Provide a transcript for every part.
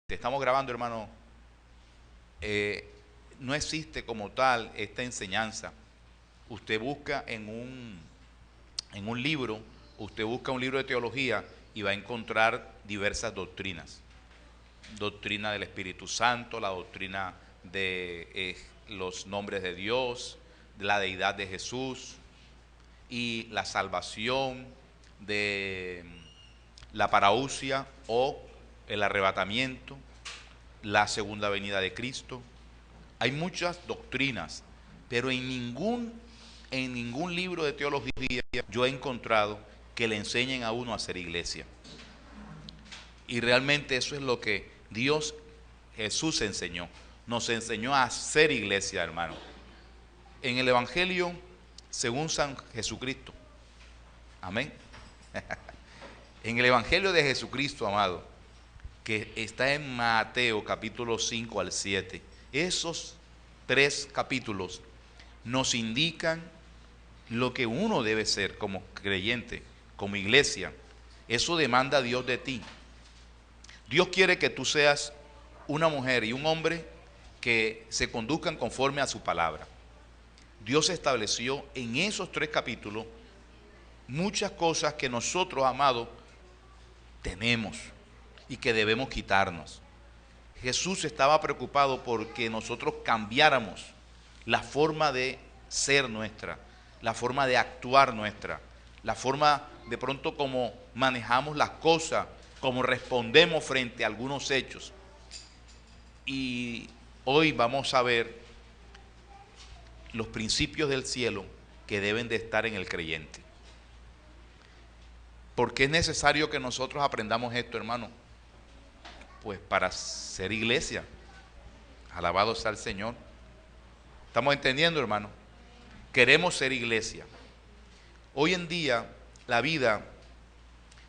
Estamos grabando, hermano. No existe como tal esta enseñanza. Usted busca en un libro, usted busca un libro de teología y va a encontrar diversas doctrinas. Doctrina del Espíritu Santo, la doctrina de los nombres de Dios, de la deidad de Jesús y la salvación, de la parausia o el arrebatamiento, la segunda venida de Cristo. Hay muchas doctrinas, pero en ningún libro de teología yo he encontrado que le enseñen a uno a hacer iglesia. Y realmente eso es lo que Jesús enseñó. Nos enseñó a hacer iglesia, hermano. En el Evangelio según San Jesucristo. Amén. En el Evangelio de Jesucristo, amado, que está en Mateo capítulo 5 al 7, esos 3 capítulos nos indican lo que uno debe ser como creyente, como iglesia. Eso demanda Dios de ti. Dios quiere que tú seas una mujer y un hombre que se conduzcan conforme a su palabra. Dios estableció en esos 3 capítulos muchas cosas que nosotros, amados, tenemos y que debemos quitarnos. Jesús estaba preocupado porque nosotros cambiáramos la forma de ser nuestra, la forma de actuar nuestra, la forma de pronto como manejamos las cosas, como respondemos frente a algunos hechos. Y hoy vamos a ver los principios del cielo que deben de estar en el creyente. ¿Por qué es necesario que nosotros aprendamos esto, hermano? Pues para ser iglesia. Alabado sea el Señor. ¿Estamos entendiendo, hermano? Queremos ser iglesia. Hoy en día la vida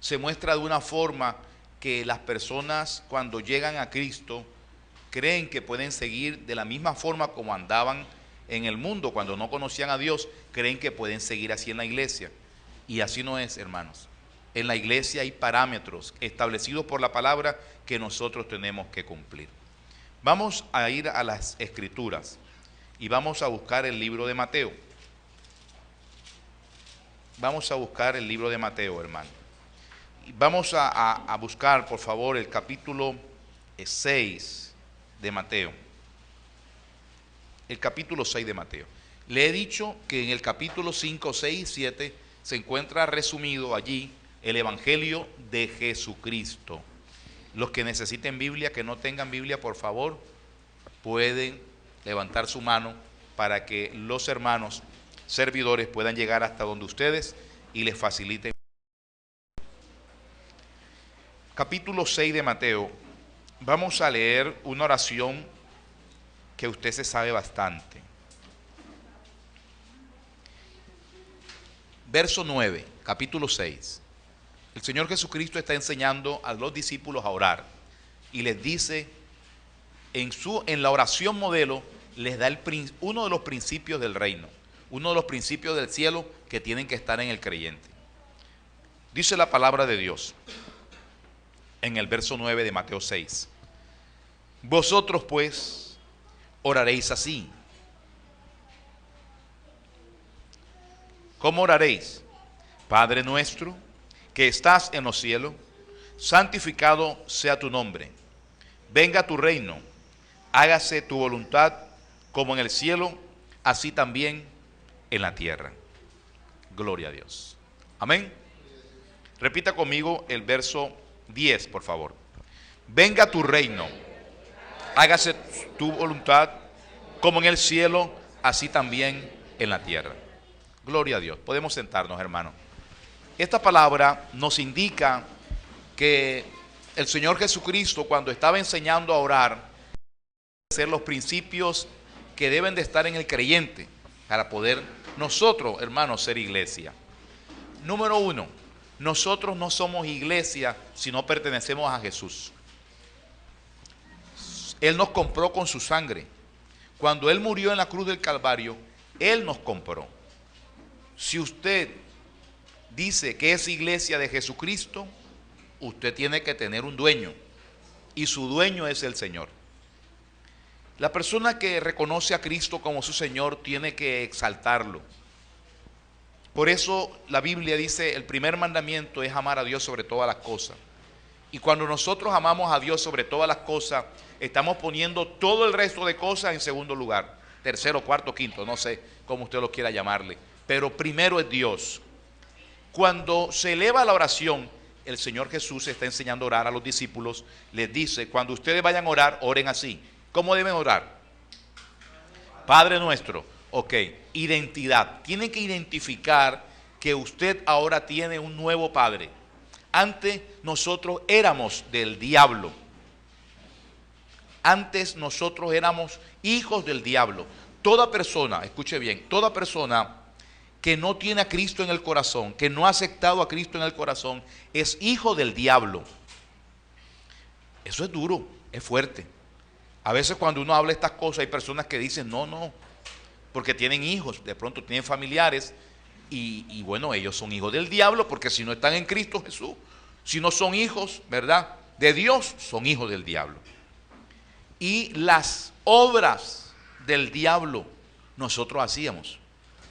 se muestra de una forma que las personas cuando llegan a Cristo creen que pueden seguir de la misma forma como andaban en el mundo cuando no conocían a Dios. Creen que pueden seguir así en la iglesia. Y así no es, hermanos. En la iglesia hay parámetros establecidos por la palabra que nosotros tenemos que cumplir. Vamos a ir a las Escrituras y vamos a buscar el libro de Mateo. Vamos a buscar el libro de Mateo, hermano. Vamos a buscar, por favor, el capítulo 6 de Mateo. El capítulo 6 de Mateo. Le he dicho que en el capítulo 5, 6 y 7 se encuentra resumido allí el Evangelio de Jesucristo. Los que necesiten Biblia, que no tengan Biblia, por favor, pueden levantar su mano para que los hermanos servidores puedan llegar hasta donde ustedes y les faciliten. Capítulo 6 de Mateo. Vamos a leer una oración que usted se sabe bastante. Verso 9, capítulo 6. El Señor Jesucristo está enseñando a los discípulos a orar y les dice, en la oración modelo, les da uno de los principios del reino, uno de los principios del cielo que tienen que estar en el creyente. Dice la palabra de Dios en el verso 9 de Mateo 6. Vosotros pues oraréis así. ¿Cómo oraréis? Padre nuestro que estás en los cielos, santificado sea tu nombre. Venga tu reino, hágase tu voluntad como en el cielo, así también en la tierra. Gloria a Dios. Amén. Repita conmigo el verso 10, por favor. Venga tu reino, hágase tu voluntad como en el cielo, así también en la tierra. Gloria a Dios. Podemos sentarnos, hermanos. Esta palabra nos indica que el Señor Jesucristo, cuando estaba enseñando a orar, hacer los principios que deben de estar en el creyente para poder nosotros, hermanos, ser iglesia. Número 1, nosotros no somos iglesia si no pertenecemos a Jesús. Él nos compró con su sangre. Cuando Él murió en la cruz del Calvario, Él nos compró. Si usted dice que es iglesia de Jesucristo, usted tiene que tener un dueño. y su dueño es el Señor. La persona que reconoce a Cristo como su Señor tiene que exaltarlo. Por eso la Biblia dice, el primer mandamiento es amar a Dios sobre todas las cosas. Y cuando nosotros amamos a Dios sobre todas las cosas, estamos poniendo todo el resto de cosas en segundo lugar. Tercero, cuarto, quinto, no sé cómo usted lo quiera llamarle. Pero primero es Dios. Cuando se eleva la oración, el Señor Jesús está enseñando a orar a los discípulos. Les dice, cuando ustedes vayan a orar, oren así. ¿Cómo deben orar? Padre nuestro. Ok, identidad. Tienen que identificar que usted ahora tiene un nuevo Padre. Antes nosotros éramos del diablo. Antes nosotros éramos hijos del diablo. Toda persona, escuche bien, toda persona que no tiene a Cristo en el corazón, que no ha aceptado a Cristo en el corazón, es hijo del diablo. Eso es duro, es fuerte. A veces cuando uno habla estas cosas hay personas que dicen no, porque tienen hijos, de pronto tienen familiares y bueno, ellos son hijos del diablo porque si no están en Cristo Jesús, si no son hijos, ¿verdad?, de Dios, son hijos del diablo. Y las obras del diablo nosotros hacíamos.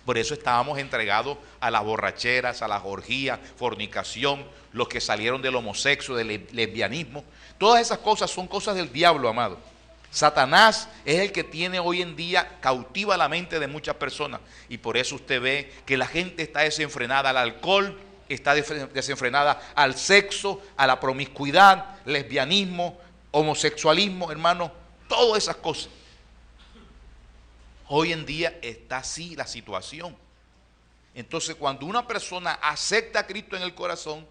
Por eso estábamos entregados a las borracheras, a las orgías, fornicación, los que salieron del homosexual, del lesbianismo. Todas esas cosas son cosas del diablo, amado. Satanás es el que tiene hoy en día cautiva la mente de muchas personas. Y por eso usted ve que la gente está desenfrenada al alcohol, está desenfrenada al sexo, a la promiscuidad, lesbianismo, homosexualismo, hermano, todas esas cosas. Hoy en día está así la situación. Entonces, cuando una persona acepta a Cristo en el corazón,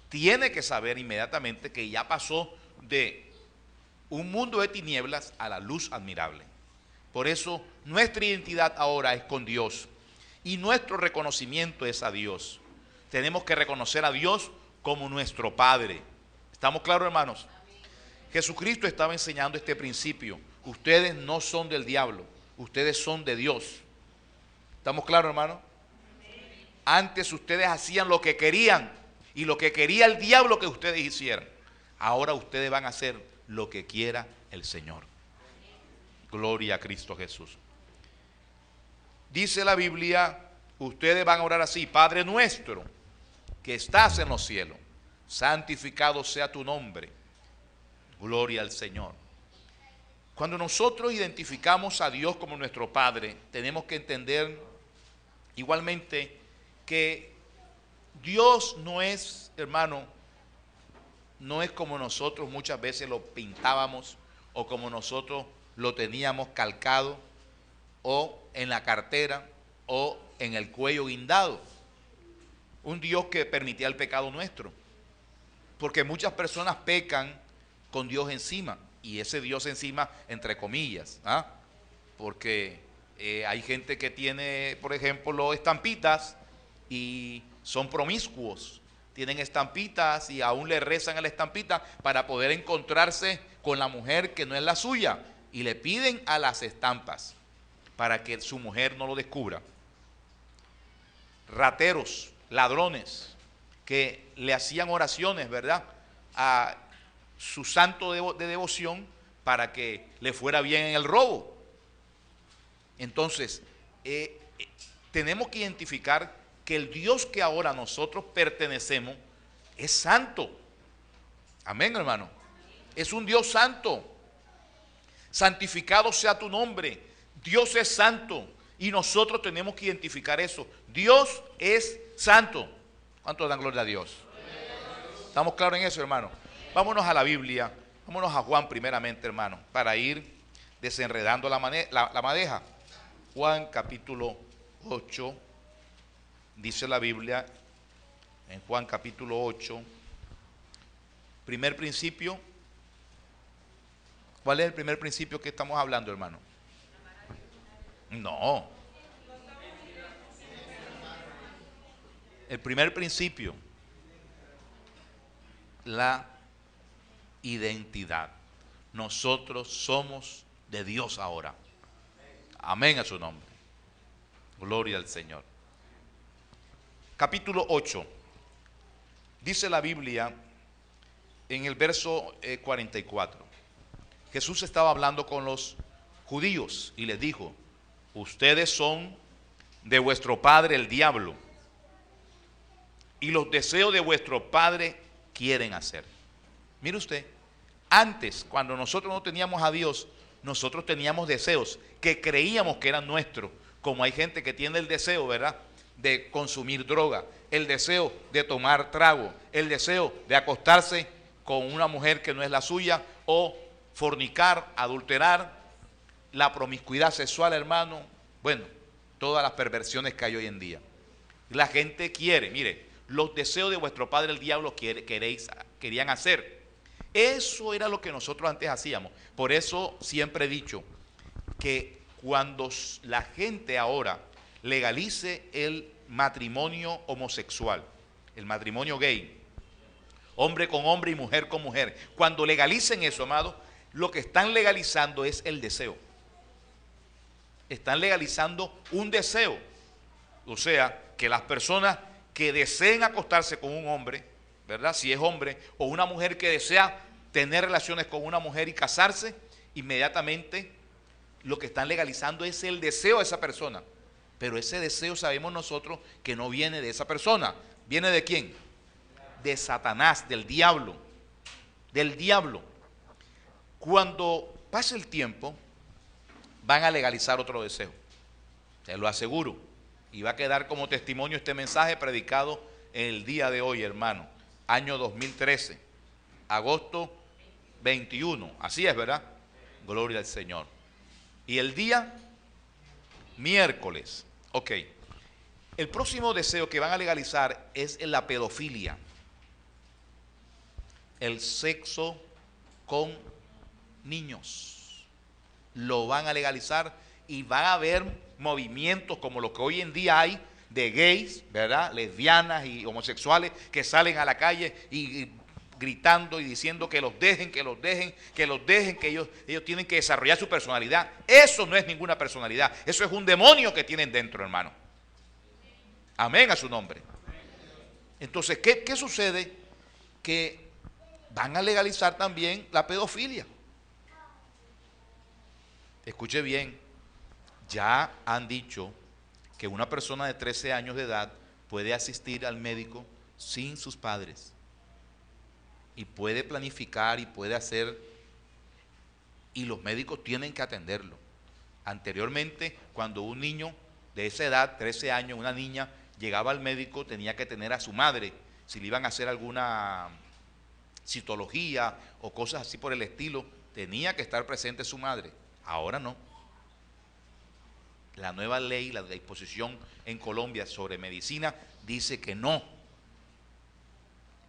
tiene que saber inmediatamente que ya pasó de un mundo de tinieblas a la luz admirable. Por eso, nuestra identidad ahora es con Dios y nuestro reconocimiento es a Dios. Tenemos que reconocer a Dios como nuestro Padre. ¿Estamos claros, hermanos? Jesucristo estaba enseñando este principio. Ustedes no son del diablo. Ustedes son de Dios. ¿Estamos claros, hermano? Antes ustedes hacían lo que querían y lo que quería el diablo que ustedes hicieran. Ahora ustedes van a hacer lo que quiera el Señor. Gloria a Cristo Jesús. Dice la Biblia, ustedes van a orar así: Padre nuestro que estás en los cielos, santificado sea tu nombre. Gloria al Señor. Cuando nosotros identificamos a Dios como nuestro Padre, tenemos que entender igualmente que Dios no es, hermano, no es como nosotros muchas veces lo pintábamos o como nosotros lo teníamos calcado o en la cartera o en el cuello guindado. Un Dios que permitía el pecado nuestro. Porque muchas personas pecan con Dios encima. Y ese Dios encima, entre comillas, ¿ah? Porque hay gente que tiene, por ejemplo, estampitas y son promiscuos. Tienen estampitas y aún le rezan a la estampita para poder encontrarse con la mujer que no es la suya. Y le piden a las estampas para que su mujer no lo descubra. Rateros, ladrones, que le hacían oraciones, ¿verdad?, a su santo de devoción para que le fuera bien en el robo. Entonces, tenemos que identificar que el Dios que ahora nosotros pertenecemos es santo. Amén, hermano. Es un Dios santo. Santificado sea tu nombre. Dios es santo y nosotros tenemos que identificar eso. Dios es santo. ¿Cuántos dan gloria a Dios? ¿Estamos claros en eso, hermano? Vámonos a la Biblia, vámonos a Juan primeramente, hermano, para ir desenredando la madeja. Juan capítulo 8, dice la Biblia, en Juan capítulo 8, primer principio. ¿Cuál es el primer principio que estamos hablando, hermano? No. El primer principio, la identidad. Nosotros somos de Dios ahora. Amén a su nombre. Gloria al Señor. Capítulo 8. Dice la Biblia, en el verso 44. Jesús estaba hablando con los judíos y les dijo: ustedes son de vuestro padre el diablo, y los deseos de vuestro padre quieren hacer. Mire usted, antes, cuando nosotros no teníamos a Dios, nosotros teníamos deseos que creíamos que eran nuestros. Como hay gente que tiene el deseo, ¿verdad?, de consumir droga, el deseo de tomar trago, el deseo de acostarse con una mujer que no es la suya, o fornicar, adulterar, la promiscuidad sexual, hermano. Bueno, todas las perversiones que hay hoy en día. La gente quiere, mire, los deseos de vuestro padre el diablo querían hacer. Eso era lo que nosotros antes hacíamos. Por eso siempre he dicho que cuando la gente ahora legalice el matrimonio homosexual, el matrimonio gay, hombre con hombre y mujer con mujer, cuando legalicen eso, amado, lo que están legalizando es el deseo. Están legalizando un deseo. O sea, que las personas que deseen acostarse con un hombre, ¿verdad?, si es hombre, o una mujer que desea tener relaciones con una mujer y casarse, inmediatamente lo que están legalizando es el deseo de esa persona. Pero ese deseo sabemos nosotros que no viene de esa persona. ¿Viene de quién? De Satanás, del diablo. Del diablo. Cuando pase el tiempo, van a legalizar otro deseo. Se lo aseguro. Y va a quedar como testimonio este mensaje predicado en el día de hoy, hermano. Año 2013, agosto 21. Así es, ¿verdad? Gloria al Señor. Y el día miércoles. Ok. El próximo deseo que van a legalizar es la pedofilia. El sexo con niños. Lo van a legalizar y van a haber movimientos como los que hoy en día hay de gays, ¿verdad?, lesbianas y homosexuales que salen a la calle y gritando y diciendo que los dejen, que los dejen, que los dejen, que ellos tienen que desarrollar su personalidad. Eso no es ninguna personalidad, eso es un demonio que tienen dentro, hermano. Amén a su nombre. Entonces, ¿qué sucede? Que van a legalizar también la pedofilia. Escuche bien, ya han dicho que una persona de 13 años de edad puede asistir al médico sin sus padres y puede planificar y puede hacer, y los médicos tienen que atenderlo. Anteriormente, cuando un niño de esa edad, 13 años, una niña, llegaba al médico, tenía que tener a su madre, si le iban a hacer alguna citología o cosas así por el estilo, tenía que estar presente su madre. Ahora no. La nueva ley, la disposición en Colombia sobre medicina dice que no.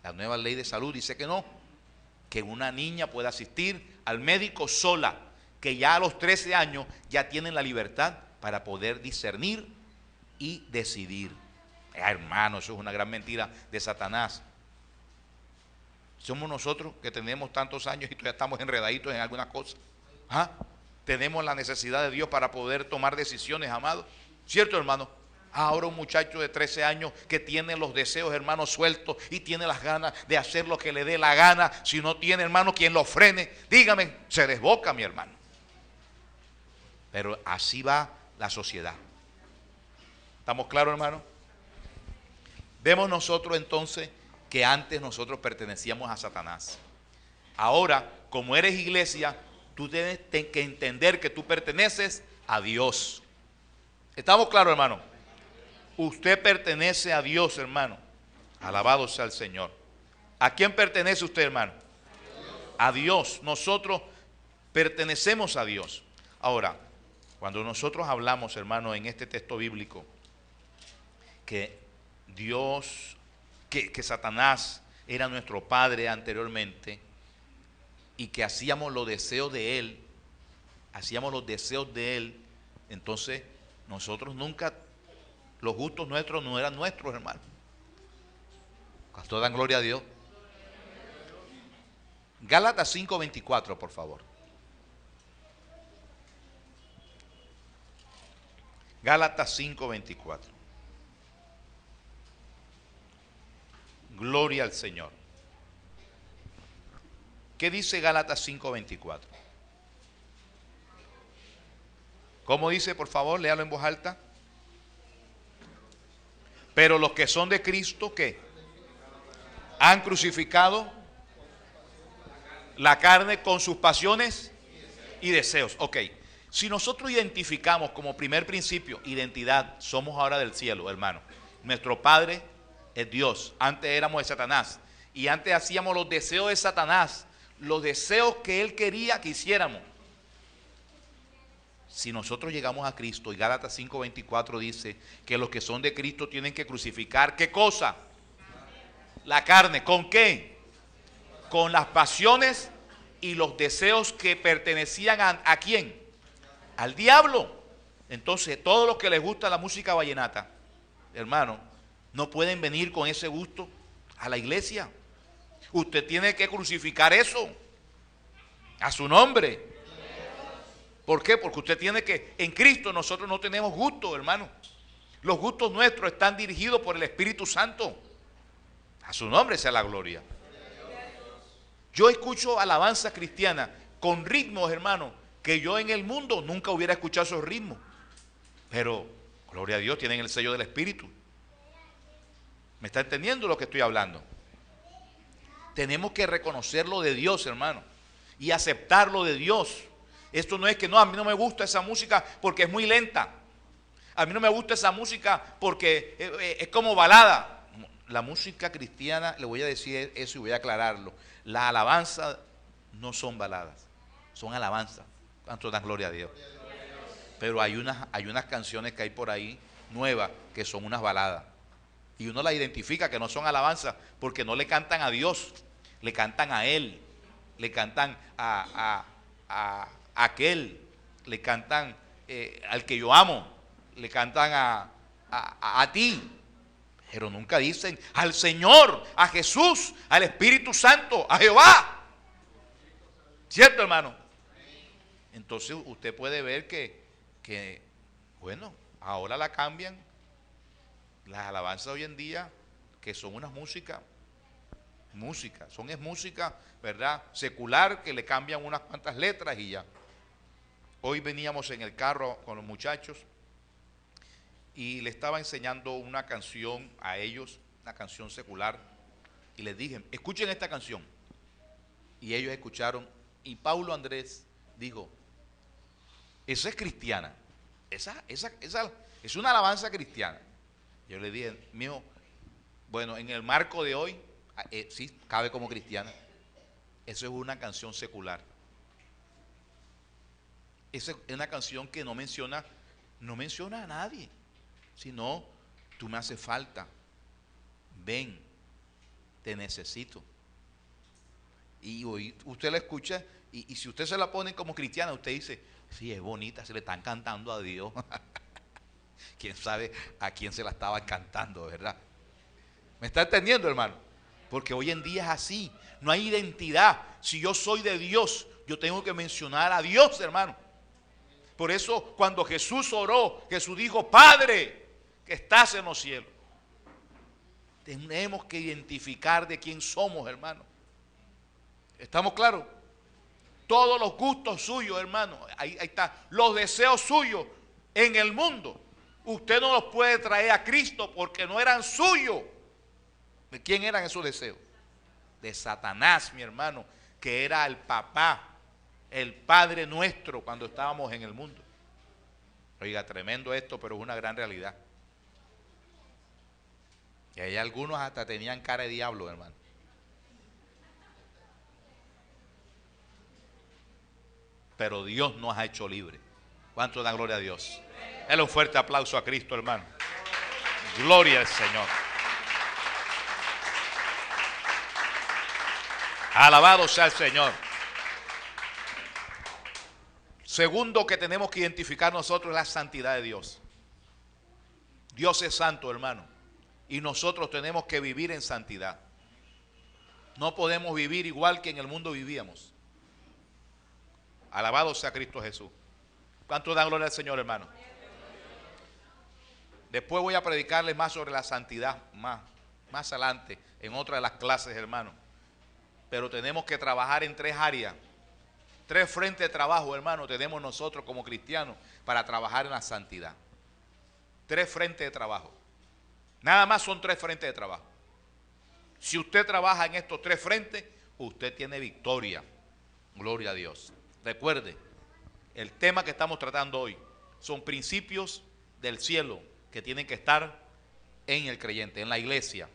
La nueva ley de salud dice que no, que una niña pueda asistir al médico sola, que ya a los 13 años ya tienen la libertad para poder discernir y decidir. Hermano, eso es una gran mentira de Satanás. Somos nosotros que tenemos tantos años y todavía estamos enredaditos en algunas cosas. ¿Ah? Tenemos la necesidad de Dios para poder tomar decisiones, amados. ¿Cierto, hermano? Ahora un muchacho de 13 años que tiene los deseos, hermano, sueltos y tiene las ganas de hacer lo que le dé la gana. Si no tiene, hermano, quien lo frene, dígame, se desboca, mi hermano. Pero así va la sociedad. ¿Estamos claros, hermano? Vemos nosotros entonces que antes nosotros pertenecíamos a Satanás. Ahora, como eres iglesia, tú tienes que entender que tú perteneces a Dios. ¿Estamos claros, hermano? Usted pertenece a Dios, hermano. Alabado sea el Señor. ¿A quién pertenece usted, hermano? A Dios. Nosotros pertenecemos a Dios. Ahora, cuando nosotros hablamos, hermano, en este texto bíblico, que Dios, que Satanás era nuestro padre anteriormente, y que hacíamos los deseos de él, entonces nosotros nunca, los gustos nuestros no eran nuestros, hermano. Cuando dan gloria a Dios. Gálatas 5:24, por favor. Gálatas 5:24. Gloria al Señor. ¿Qué dice Gálatas 5:24? ¿Cómo dice? Por favor, léalo en voz alta. Pero los que son de Cristo, ¿qué? Han crucificado la carne con sus pasiones y deseos. Ok, si nosotros identificamos como primer principio, identidad, somos ahora del cielo, hermano. Nuestro Padre es Dios. Antes éramos de Satanás. Y antes hacíamos los deseos de Satanás, los deseos que él quería que hiciéramos. Si nosotros llegamos a Cristo, y Gálatas 5:24 dice que los que son de Cristo tienen que crucificar, ¿qué cosa? La carne. ¿Con qué? Con las pasiones y los deseos que pertenecían ¿a quién? Al diablo. Entonces, todos los que les gusta la música vallenata, hermano, no pueden venir con ese gusto a la iglesia. Usted tiene que crucificar eso a su nombre. ¿Por qué? Porque usted tiene que, en Cristo nosotros no tenemos gusto, hermano. Los gustos nuestros están dirigidos por el Espíritu Santo. A su nombre sea la gloria. Yo escucho alabanza cristiana con ritmos, hermano, que yo en el mundo nunca hubiera escuchado esos ritmos. Pero, gloria a Dios, tienen el sello del Espíritu. ¿Me está entendiendo lo que estoy hablando? Tenemos que reconocerlo de Dios, hermano, y aceptarlo de Dios. Esto no es que no, a mí no me gusta esa música porque es muy lenta. A mí no me gusta esa música porque es como balada. La música cristiana, le voy a decir eso y voy a aclararlo. Las alabanzas no son baladas, son alabanzas. ¿Cuánto dan gloria a Dios? Pero hay unas canciones que hay por ahí nuevas que son unas baladas. Y uno las identifica que no son alabanzas porque no le cantan a Dios, le cantan a Él, le cantan a aquel, le cantan al que yo amo, le cantan a ti, pero nunca dicen al Señor, a Jesús, al Espíritu Santo, a Jehová. ¿Cierto, hermano? Entonces usted puede ver que bueno, ahora la cambian. Las alabanzas hoy en día, que son unas música, es música, ¿verdad? Secular, que le cambian unas cuantas letras y ya. Hoy veníamos en el carro con los muchachos y le estaba enseñando una canción a ellos, una canción secular, y les dije, escuchen esta canción. Y ellos escucharon, y Paulo Andrés dijo, esa es cristiana, esa es una alabanza cristiana. Yo le dije, mijo, bueno, en el marco de hoy, sí, cabe como cristiana. Eso es una canción secular. Esa es una canción que no menciona a nadie, sino tú me haces falta, ven, te necesito. Y hoy usted la escucha y si usted se la pone como cristiana, usted dice, sí, es bonita, se le están cantando a Dios. Quién sabe a quién se la estaba cantando, ¿verdad? ¿Me está entendiendo, hermano? Porque hoy en día es así, no hay identidad. Si yo soy de Dios, yo tengo que mencionar a Dios, hermano. Por eso cuando Jesús oró, Jesús dijo, Padre, que estás en los cielos. Tenemos que identificar de quién somos, hermano. ¿Estamos claros? Todos los gustos suyos, hermano, ahí está, los deseos suyos en el mundo. Usted no los puede traer a Cristo porque no eran suyos. ¿De quién eran esos deseos? De Satanás, mi hermano, que era el papá, el Padre nuestro cuando estábamos en el mundo. Oiga, tremendo esto, pero es una gran realidad. Y hay algunos hasta tenían cara de diablo, hermano. Pero Dios nos ha hecho libres. ¿Cuánto da gloria a Dios? Dale un fuerte aplauso a Cristo, hermano. Gloria al Señor. Alabado sea el Señor. Segundo que tenemos que identificar nosotros es la santidad de Dios. Dios es santo, hermano. Y nosotros tenemos que vivir en santidad. No podemos vivir igual que en el mundo vivíamos. Alabado sea Cristo Jesús. ¿Cuánto dan gloria al Señor, hermano? Después voy a predicarles más sobre la santidad, más adelante, en otra de las clases, hermano. pero tenemos que trabajar en tres áreas. Tres frentes de trabajo, hermano, tenemos nosotros como cristianos para trabajar en la santidad. Tres frentes de trabajo. Nada más son tres frentes de trabajo. Si usted trabaja en estos tres frentes, usted tiene victoria. Gloria a Dios. Recuerde, el tema que estamos tratando hoy son principios del cielo que tienen que estar en el creyente, en la iglesia.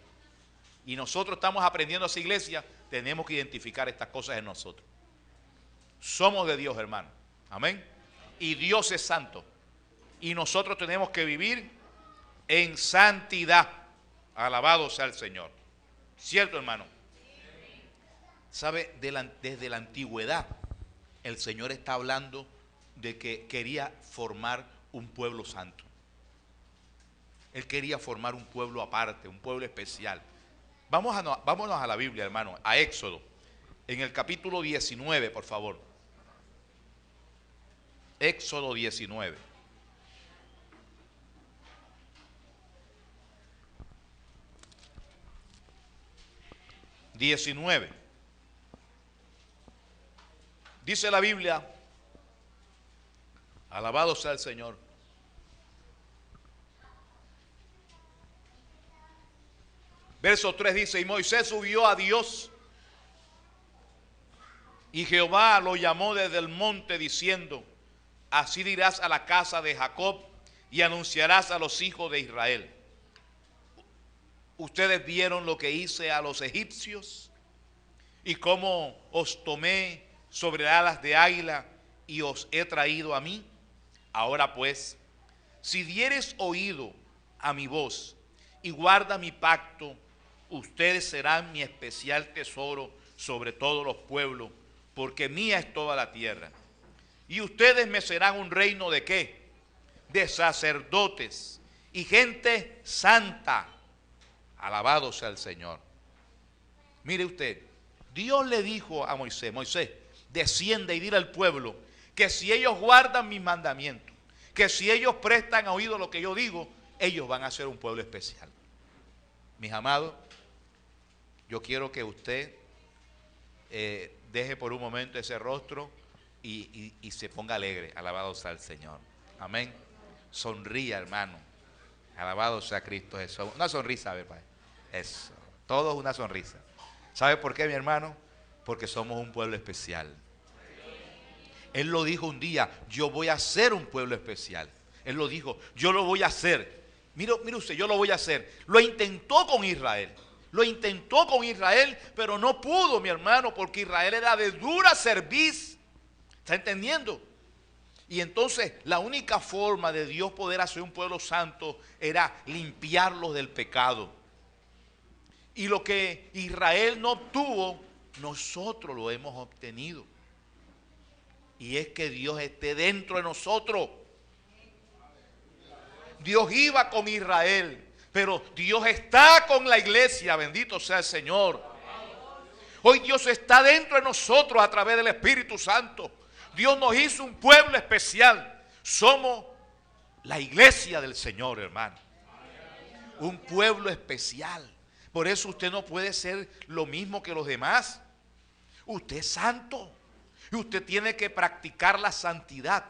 Y nosotros estamos aprendiendo a esa iglesia, tenemos que identificar estas cosas en nosotros. Somos de Dios, hermano. Amén. Y Dios es santo. Y nosotros tenemos que vivir en santidad. Alabado sea el Señor. ¿Cierto, hermano? ¿Sabe? Desde la antigüedad, el Señor está hablando de que quería formar un pueblo santo. Él quería formar un pueblo aparte, un pueblo especial. Vámonos a la Biblia, hermano, a Éxodo. En el capítulo 19, por favor. Éxodo 19. Dice la Biblia, alabado sea el Señor. Verso 3 dice, y Moisés subió a Dios, y Jehová lo llamó desde el monte diciendo, así dirás a la casa de Jacob y anunciarás a los hijos de Israel. Ustedes vieron lo que hice a los egipcios y cómo os tomé sobre alas de águila y os he traído a mí. Ahora pues, si dieres oído a mi voz y guarda mi pacto, ustedes serán mi especial tesoro sobre todos los pueblos, porque mía es toda la tierra. Y ustedes me serán un reino ¿de qué? De sacerdotes y gente santa. Alabado sea el Señor. Mire usted, Dios le dijo a Moisés, Moisés, desciende y dile al pueblo que si ellos guardan mis mandamientos, que si ellos prestan oído a lo que yo digo, ellos van a ser un pueblo especial. Mis amados, yo quiero que usted deje por un momento ese rostro y se ponga alegre. Alabado sea el Señor. Amén. Sonría, hermano. Alabado sea Cristo Jesús. Una sonrisa, a ver, Padre. Eso. Todo es una sonrisa. ¿Sabe por qué, mi hermano? Porque somos un pueblo especial. Él lo dijo un día, yo voy a ser un pueblo especial. Él lo dijo, yo lo voy a hacer. Mire usted, yo lo voy a hacer. Lo intentó con Israel. Lo intentó con Israel, pero no pudo, mi hermano, porque Israel era de dura cerviz. ¿Está entendiendo? Y entonces la única forma de Dios poder hacer un pueblo santo era limpiarlos del pecado. Y lo que Israel no obtuvo, nosotros lo hemos obtenido. Y es que Dios esté dentro de nosotros. Dios iba con Israel, pero Dios está con la iglesia. Bendito sea el Señor. Hoy Dios está dentro de nosotros a través del Espíritu Santo. Dios nos hizo un pueblo especial. Somos la iglesia del Señor, hermano. Un pueblo especial. Por eso usted no puede ser lo mismo que los demás. Usted es santo. Y usted tiene que practicar la santidad.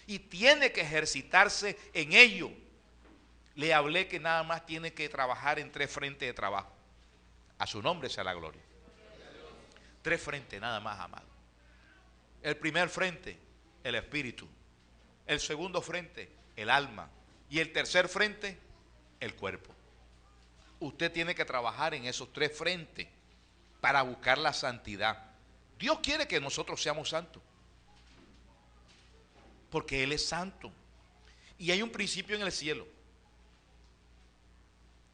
Y tiene que ejercitarse en ello. Le hablé que nada más tiene que trabajar en tres frentes de trabajo. A su nombre sea la gloria. Tres frentes nada más, amado. El primer frente, el espíritu. El segundo frente, el alma. Y el tercer frente, el cuerpo. Usted tiene que trabajar en esos tres frentes para buscar la santidad. Dios quiere que nosotros seamos santos. Porque Él es santo. Y hay un principio en el cielo.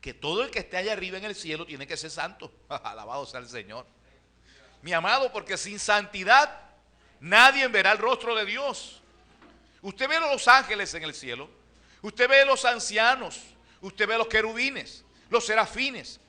Que todo el que esté allá arriba en el cielo tiene que ser santo. Alabado sea el Señor. Mi amado, porque sin santidad nadie verá el rostro de Dios. Usted ve a los ángeles en el cielo. Usted ve a los ancianos. Usted ve a los querubines, los serafines.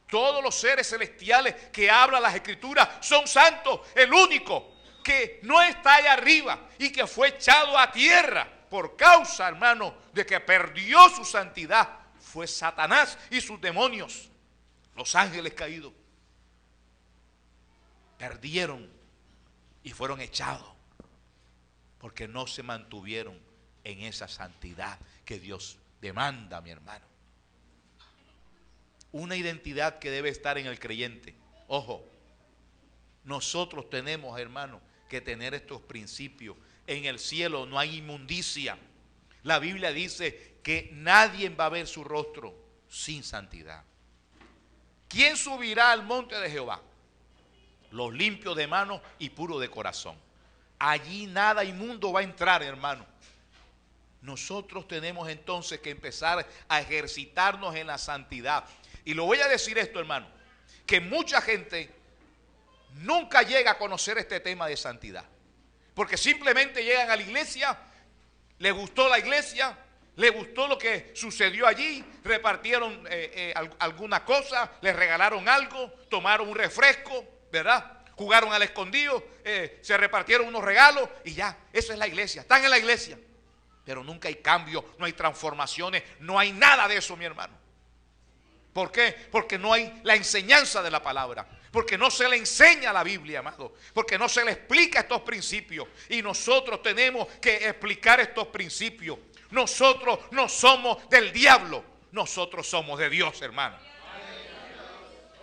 Todos los seres celestiales que hablan las escrituras son santos. El único que no está allá arriba y que fue echado a tierra por causa, hermano, de que perdió su santidad, fue Satanás y sus demonios, los ángeles caídos. perdieron y fueron echados porque no se mantuvieron en esa santidad que Dios demanda, mi hermano. Una identidad que debe estar en el creyente. Ojo, nosotros tenemos, hermano, que tener estos principios. En el cielo no hay inmundicia. La Biblia dice que nadie va a ver su rostro sin santidad. ¿Quién subirá al monte de Jehová? Los limpios de manos y puros de corazón. Allí nada inmundo va a entrar, hermano. Nosotros tenemos entonces que empezar a ejercitarnos en la santidad. Y lo voy a decir esto, hermano, que mucha gente nunca llega a conocer este tema de santidad. Porque simplemente llegan a la iglesia, les gustó la iglesia, les gustó lo que sucedió allí, repartieron alguna cosa, les regalaron algo, tomaron un refresco, ¿verdad? Jugaron al escondido, se repartieron unos regalos y ya, eso es la iglesia, están en la iglesia. Pero nunca hay cambio, no hay transformaciones, no hay nada de eso, mi hermano. ¿Por qué? Porque no hay la enseñanza de la palabra. Porque no se le enseña la Biblia, amado. Porque no se le explica estos principios. Y nosotros tenemos que explicar estos principios. Nosotros no somos del diablo. Nosotros somos de Dios, hermano.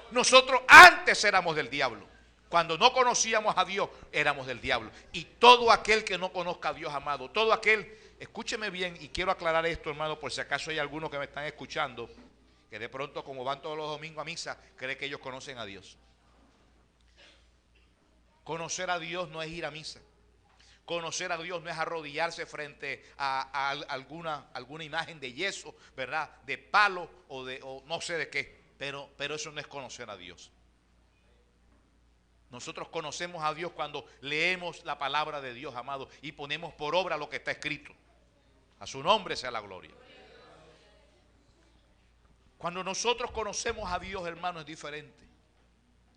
Nosotros antes éramos del diablo. Cuando no conocíamos a Dios, éramos del diablo. Y todo aquel que no conozca a Dios, amado, todo aquel, escúcheme bien, y quiero aclarar esto, hermano, por si acaso hay algunos que me están escuchando, que de pronto, como van todos los domingos a misa, cree que ellos conocen a Dios. Conocer a Dios no es ir a misa. Conocer a Dios no es arrodillarse frente a alguna imagen de yeso, ¿verdad? De palo o no sé de qué. Pero eso no es conocer a Dios. Nosotros conocemos a Dios cuando leemos la palabra de Dios, amado, y ponemos por obra lo que está escrito. A su nombre sea la gloria. Cuando nosotros conocemos a Dios, hermano, es diferente.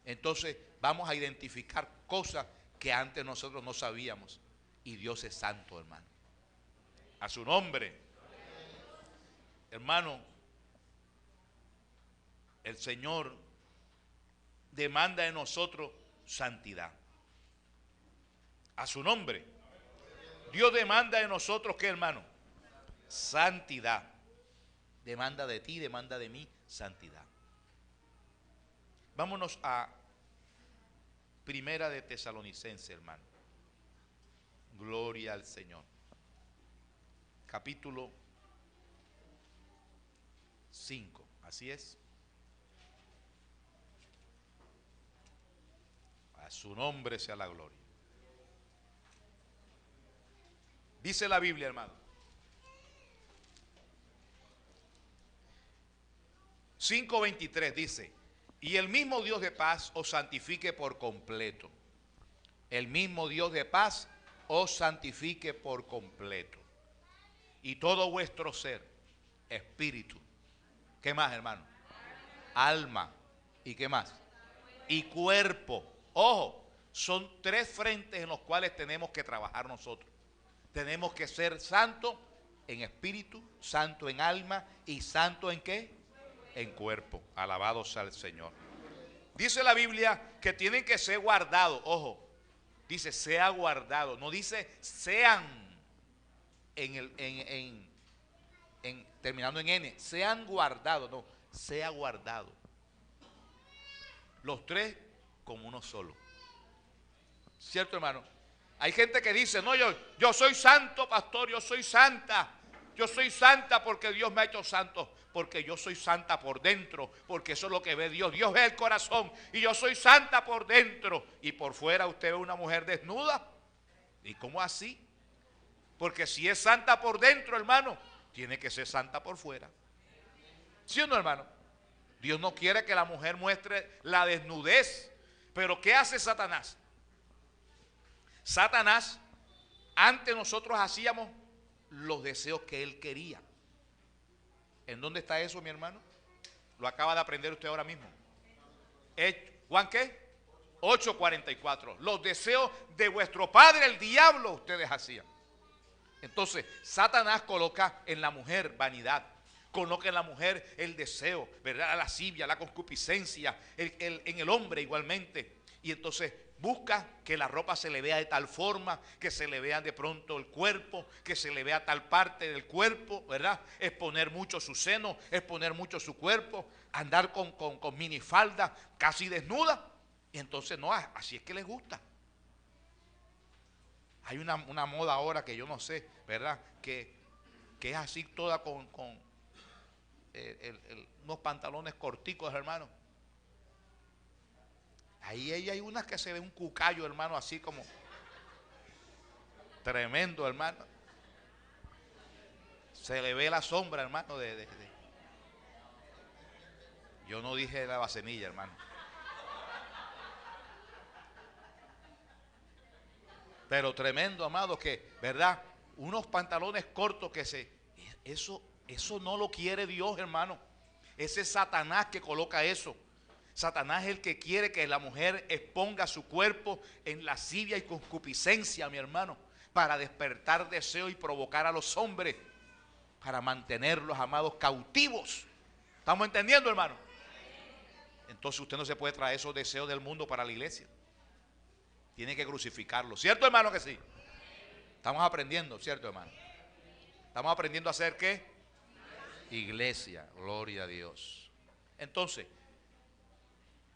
Entonces vamos a identificar cosas que antes nosotros no sabíamos. Y Dios es santo, hermano. A su nombre. Hermano, el Señor demanda de nosotros santidad. A su nombre. Dios demanda de nosotros, ¿qué, hermano? Santidad. Demanda de ti, demanda de mí, santidad. Vámonos a Primera de Tesalonicenses, hermano. Gloria al Señor. Capítulo 5, así es. A su nombre sea la gloria. Dice la Biblia, hermano. 5:23 dice: y el mismo Dios de paz os santifique por completo. El mismo Dios de paz os santifique por completo. Y todo vuestro ser, espíritu. ¿Qué más, hermano? Alma. ¿Y qué más? Y cuerpo. Ojo, son tres frentes en los cuales tenemos que trabajar nosotros. Tenemos que ser santos en espíritu, santo en alma y santo en ¿qué? En cuerpo. Alabado sea el Señor. Dice la Biblia que tienen que ser guardados. Ojo, dice sea guardado. No dice sean terminando en N. Sean guardados. No, sea guardado. Los tres como uno solo. ¿Cierto, hermano? Hay gente que dice, no, yo soy santo, pastor, yo soy santa. Yo soy santa porque Dios me ha hecho santo. Porque yo soy santa por dentro. Porque eso es lo que ve Dios. Dios ve el corazón. Y yo soy santa por dentro. Y por fuera usted ve una mujer desnuda. ¿Y cómo así? Porque si es santa por dentro, hermano, tiene que ser santa por fuera. ¿Sí o no, hermano? Dios no quiere que la mujer muestre la desnudez. Pero ¿qué hace Satanás? Satanás, antes nosotros hacíamos los deseos que él quería. ¿En dónde está eso, mi hermano? Lo acaba de aprender usted ahora mismo. ¿Juan qué? 8:44. Los deseos de vuestro padre, el diablo, ustedes hacían. Entonces, Satanás coloca en la mujer vanidad. Coloca en la mujer el deseo, ¿verdad? La lascivia, la concupiscencia, en el hombre igualmente. Y entonces Busca que la ropa se le vea de tal forma, que se le vea de pronto el cuerpo, que se le vea tal parte del cuerpo, ¿verdad? Exponer mucho su seno, exponer mucho su cuerpo, andar con minifalda, casi desnuda. Y entonces no, así es que les gusta. Hay una moda ahora que yo no sé, ¿verdad? Que es así toda con unos pantalones corticos, hermano. Ahí hay unas que se ve un cucayo, hermano, así como tremendo, hermano. Se le ve la sombra, hermano, Yo no dije la vasenilla, hermano. Pero tremendo, amado, que, ¿verdad? Unos pantalones cortos eso no lo quiere Dios, hermano. Ese es Satanás que coloca eso. Satanás es el que quiere que la mujer exponga su cuerpo en lascivia y concupiscencia, mi hermano, para despertar deseo y provocar a los hombres, para mantenerlos, amados, cautivos. ¿Estamos entendiendo, hermano? Entonces usted no se puede traer esos deseos del mundo para la iglesia. Tiene que crucificarlo. ¿Cierto, hermano, que sí? Estamos aprendiendo, ¿cierto, hermano? Estamos aprendiendo a hacer ¿qué? Iglesia, gloria a Dios. Entonces,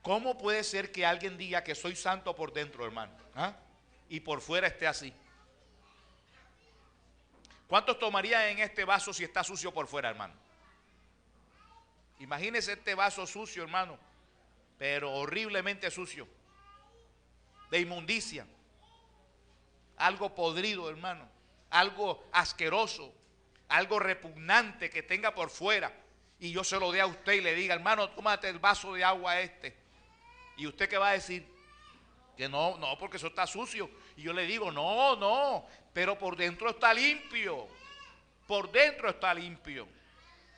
¿cómo puede ser que alguien diga que soy santo por dentro, hermano? ¿Ah? Y por fuera esté así. ¿Cuántos tomarían en este vaso si está sucio por fuera, hermano? Imagínese este vaso sucio, hermano, pero horriblemente sucio, de inmundicia, algo podrido, hermano, algo asqueroso, algo repugnante que tenga por fuera, y yo se lo dé a usted y le diga, hermano, tómate el vaso de agua este. ¿Y usted qué va a decir? Que no, porque eso está sucio. Y yo le digo, no, pero por dentro está limpio. Por dentro está limpio.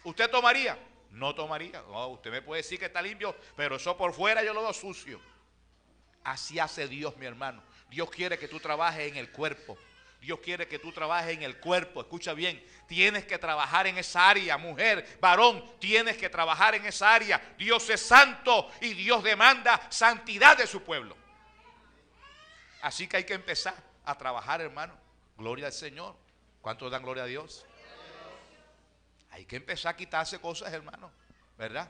¿Usted tomaría? No tomaría. No, usted me puede decir que está limpio, pero eso por fuera yo lo veo sucio. Así hace Dios, mi hermano. Dios quiere que tú trabajes en el cuerpo. Dios quiere que tú trabajes en el cuerpo. Escucha bien, tienes que trabajar en esa área, mujer, varón, tienes que trabajar en esa área. Dios es santo y Dios demanda santidad de su pueblo. Así que hay que empezar a trabajar, hermano. Gloria al Señor. ¿Cuántos dan gloria a Dios? Hay que empezar a quitarse cosas, hermano, ¿verdad?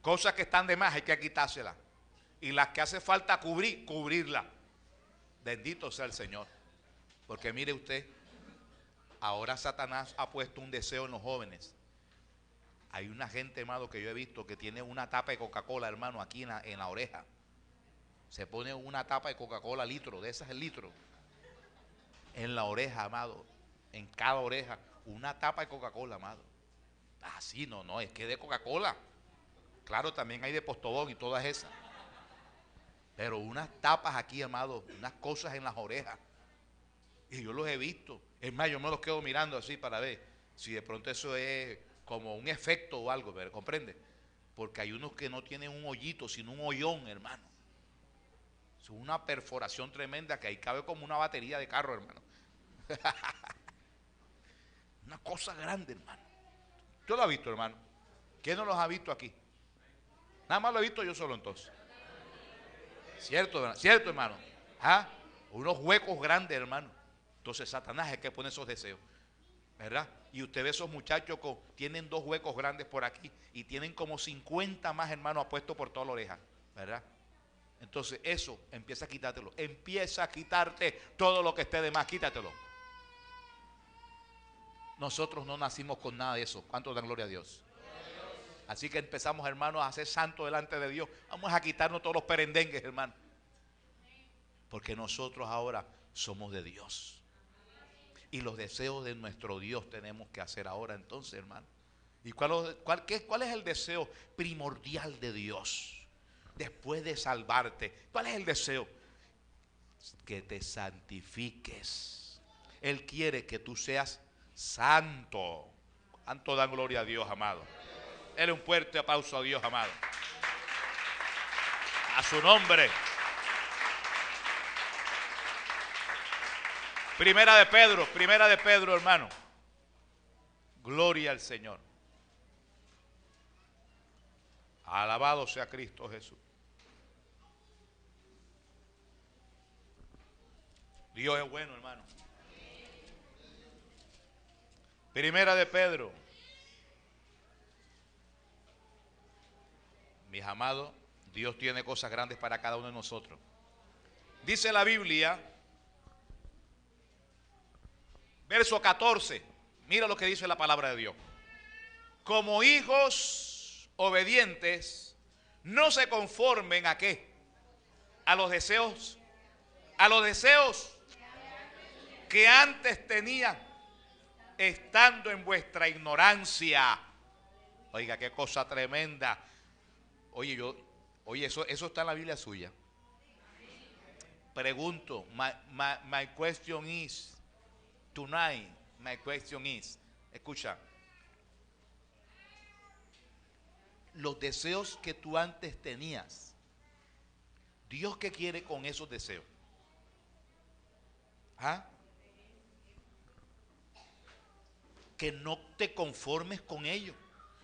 Cosas que están de más hay que quitárselas. Y las que hace falta cubrirlas. Bendito sea el Señor. Porque mire usted, ahora Satanás ha puesto un deseo en los jóvenes. Hay una gente, hermano, que yo he visto que tiene una tapa de Coca-Cola, hermano, aquí en la oreja. Se pone una tapa de Coca-Cola litro, de esas el litro, en la oreja, amado. En cada oreja, una tapa de Coca-Cola, amado. Así no, es que de Coca-Cola. Claro, también hay de Postobón y todas esas. Pero unas tapas aquí, amado, unas cosas en las orejas. Y yo los he visto. Es más, yo me los quedo mirando así para ver si de pronto eso es como un efecto o algo, ¿verdad? ¿Comprende? Porque hay unos que no tienen un hoyito, sino un hoyón, hermano. Es una perforación tremenda que ahí cabe como una batería de carro, hermano. Una cosa grande, hermano. ¿Tú lo has visto, hermano? ¿Quién no los ha visto aquí? Nada más lo he visto yo solo entonces. ¿Cierto, hermano? ¿Cierto, hermano? ¿Ah? Unos huecos grandes, hermano. Entonces Satanás es el que pone esos deseos, ¿verdad? Y usted ve esos muchachos que tienen 2 huecos grandes por aquí y tienen como 50 más, hermano, apuestos por toda la oreja, ¿verdad? Entonces eso, empieza a quitártelo. Empieza a quitarte todo lo que esté de más, quítatelo. Nosotros no nacimos con nada de eso. ¿Cuántos dan gloria a Dios? Así que empezamos, hermanos, a ser santos delante de Dios. Vamos a quitarnos todos los perendengues, hermano. Porque nosotros ahora somos de Dios. Y los deseos de nuestro Dios tenemos que hacer ahora entonces, hermano. ¿Y cuál es el deseo primordial de Dios? Después de salvarte, ¿cuál es el deseo? Que te santifiques. Él quiere que tú seas santo. ¿Cuánto dan gloria a Dios, amado? Dele un fuerte aplauso a Dios, amado. A su nombre. Primera de Pedro, hermano. Gloria al Señor. Alabado sea Cristo Jesús. Dios es bueno, hermano. Primera de Pedro. Mis amados, Dios tiene cosas grandes para cada uno de nosotros. Dice la Biblia, verso 14. Mira lo que dice la palabra de Dios. Como hijos obedientes, no se conformen ¿a qué? A los deseos que antes tenían, estando en vuestra ignorancia. Oiga, qué cosa tremenda. Oye, eso está en la Biblia suya. Pregunto, my question is, tonight, my question is, escucha, los deseos que tú antes tenías, ¿Dios qué quiere con esos deseos? ¿Ah? Que no te conformes con ellos.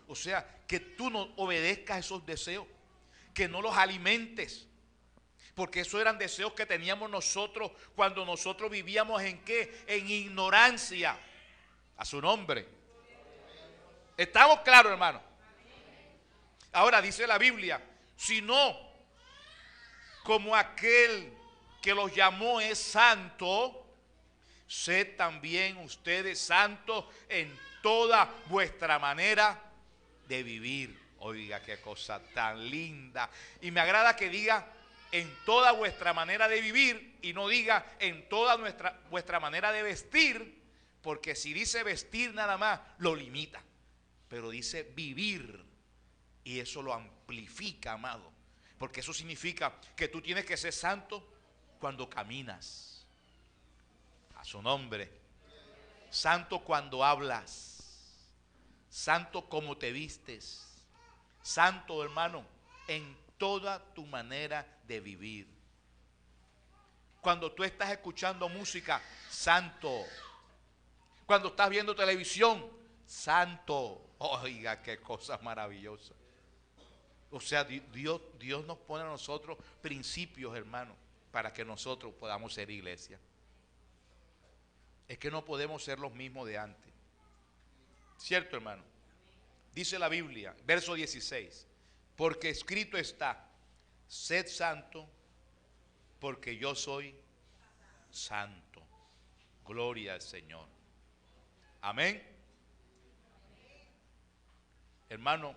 O sea, que tú no obedezcas esos deseos, que no los alimentes. Porque esos eran deseos que teníamos nosotros cuando nosotros vivíamos ¿en qué? En ignorancia. A su nombre. ¿Estamos claros, hermano? Ahora dice la Biblia, sino como aquel que los llamó es santo, sed también ustedes santos en toda vuestra manera de vivir. Oiga, qué cosa tan linda. Y me agrada que diga en toda vuestra manera de vivir y no diga en toda vuestra manera de vestir, porque si dice vestir nada más, lo limita. Pero dice vivir y eso lo amplifica, amado. Porque eso significa que tú tienes que ser santo cuando caminas. A su nombre. Santo cuando hablas. Santo como te vistes. Santo, hermano, en toda tu manera de vivir. Cuando tú estás escuchando música, santo. Cuando estás viendo televisión, santo. Oiga, qué cosa maravillosa. O sea, Dios nos pone a nosotros principios, hermano, para que nosotros podamos ser iglesia. Es que no podemos ser los mismos de antes. ¿Cierto, hermano? Dice la Biblia, verso 16, porque escrito está, sed santo, porque yo soy santo. Gloria al Señor. Amén. Hermano,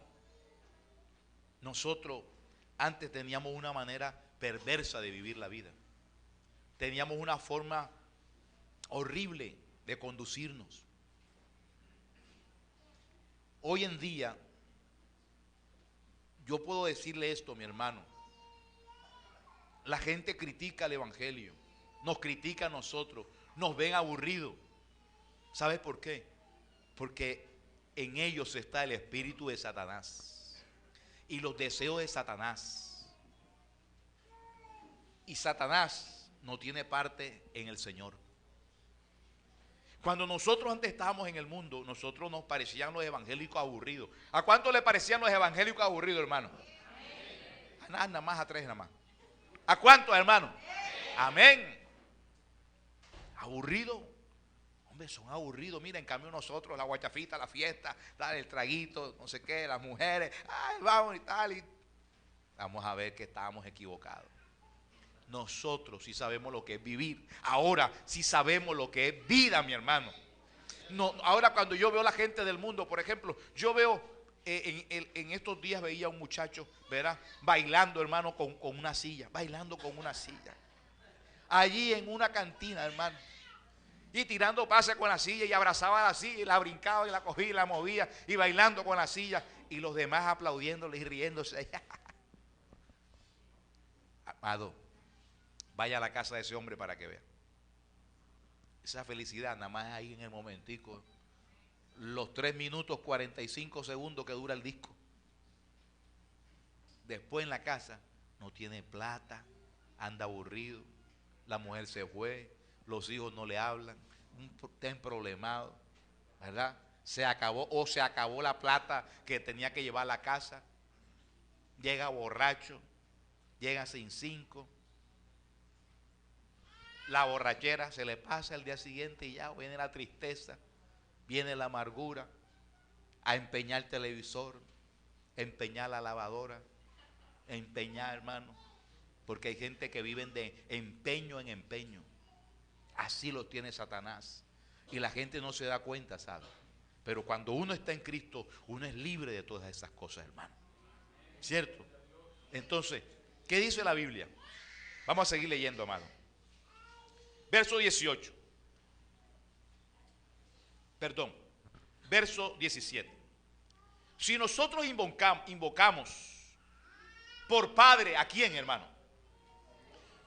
nosotros antes teníamos una manera perversa de vivir la vida. Teníamos una forma horrible de conducirnos. Hoy en día, yo puedo decirle esto, mi hermano. La gente critica el evangelio, nos critica a nosotros, nos ven aburridos. ¿Sabes por qué? Porque en ellos está el espíritu de Satanás y los deseos de Satanás. Y Satanás no tiene parte en el Señor. Cuando nosotros antes estábamos en el mundo, nosotros nos parecían los evangélicos aburridos. ¿A cuánto le parecían los evangélicos aburridos, hermano? Nada más a 3 nada más. ¿A cuántos, hermano? Amén. Aburrido. Hombre, son aburridos. Mira, en cambio nosotros, la guachafita, la fiesta, el traguito, no sé qué, las mujeres, ay, vamos y tal. Y vamos a ver que estábamos equivocados. Nosotros sí sabemos lo que es vivir. Ahora sí sabemos lo que es vida, mi hermano. No, ahora cuando yo veo a la gente del mundo, por ejemplo, yo veo en estos días veía a un muchacho, ¿verdad? Bailando, hermano, con una silla. Bailando con una silla. Allí en una cantina, hermano. Y tirando pases con la silla y abrazaba la silla y la brincaba y la cogía y la movía y bailando con la silla. Y los demás aplaudiéndole y riéndose. Amado, vaya a la casa de ese hombre para que vea. Esa felicidad nada más ahí en el momentico. Los 3 minutos 45 segundos que dura el disco. Después en la casa no tiene plata, anda aburrido, la mujer se fue, los hijos no le hablan, está emproblemado, ¿verdad? Se acabó la plata que tenía que llevar a la casa. Llega borracho, llega sin 5. La borrachera se le pasa el día siguiente y ya viene la tristeza, viene la amargura, a empeñar el televisor, empeñar la lavadora, empeñar, hermano, porque hay gente que vive de empeño en empeño. Así lo tiene Satanás y la gente no se da cuenta, ¿sabe? Pero cuando uno está en Cristo, uno es libre de todas esas cosas, hermano. ¿Cierto? Entonces, ¿qué dice la Biblia? Vamos a seguir leyendo, amado. Verso 18. Perdón, verso 17. Si nosotros invocamos por Padre, ¿a quién, hermano?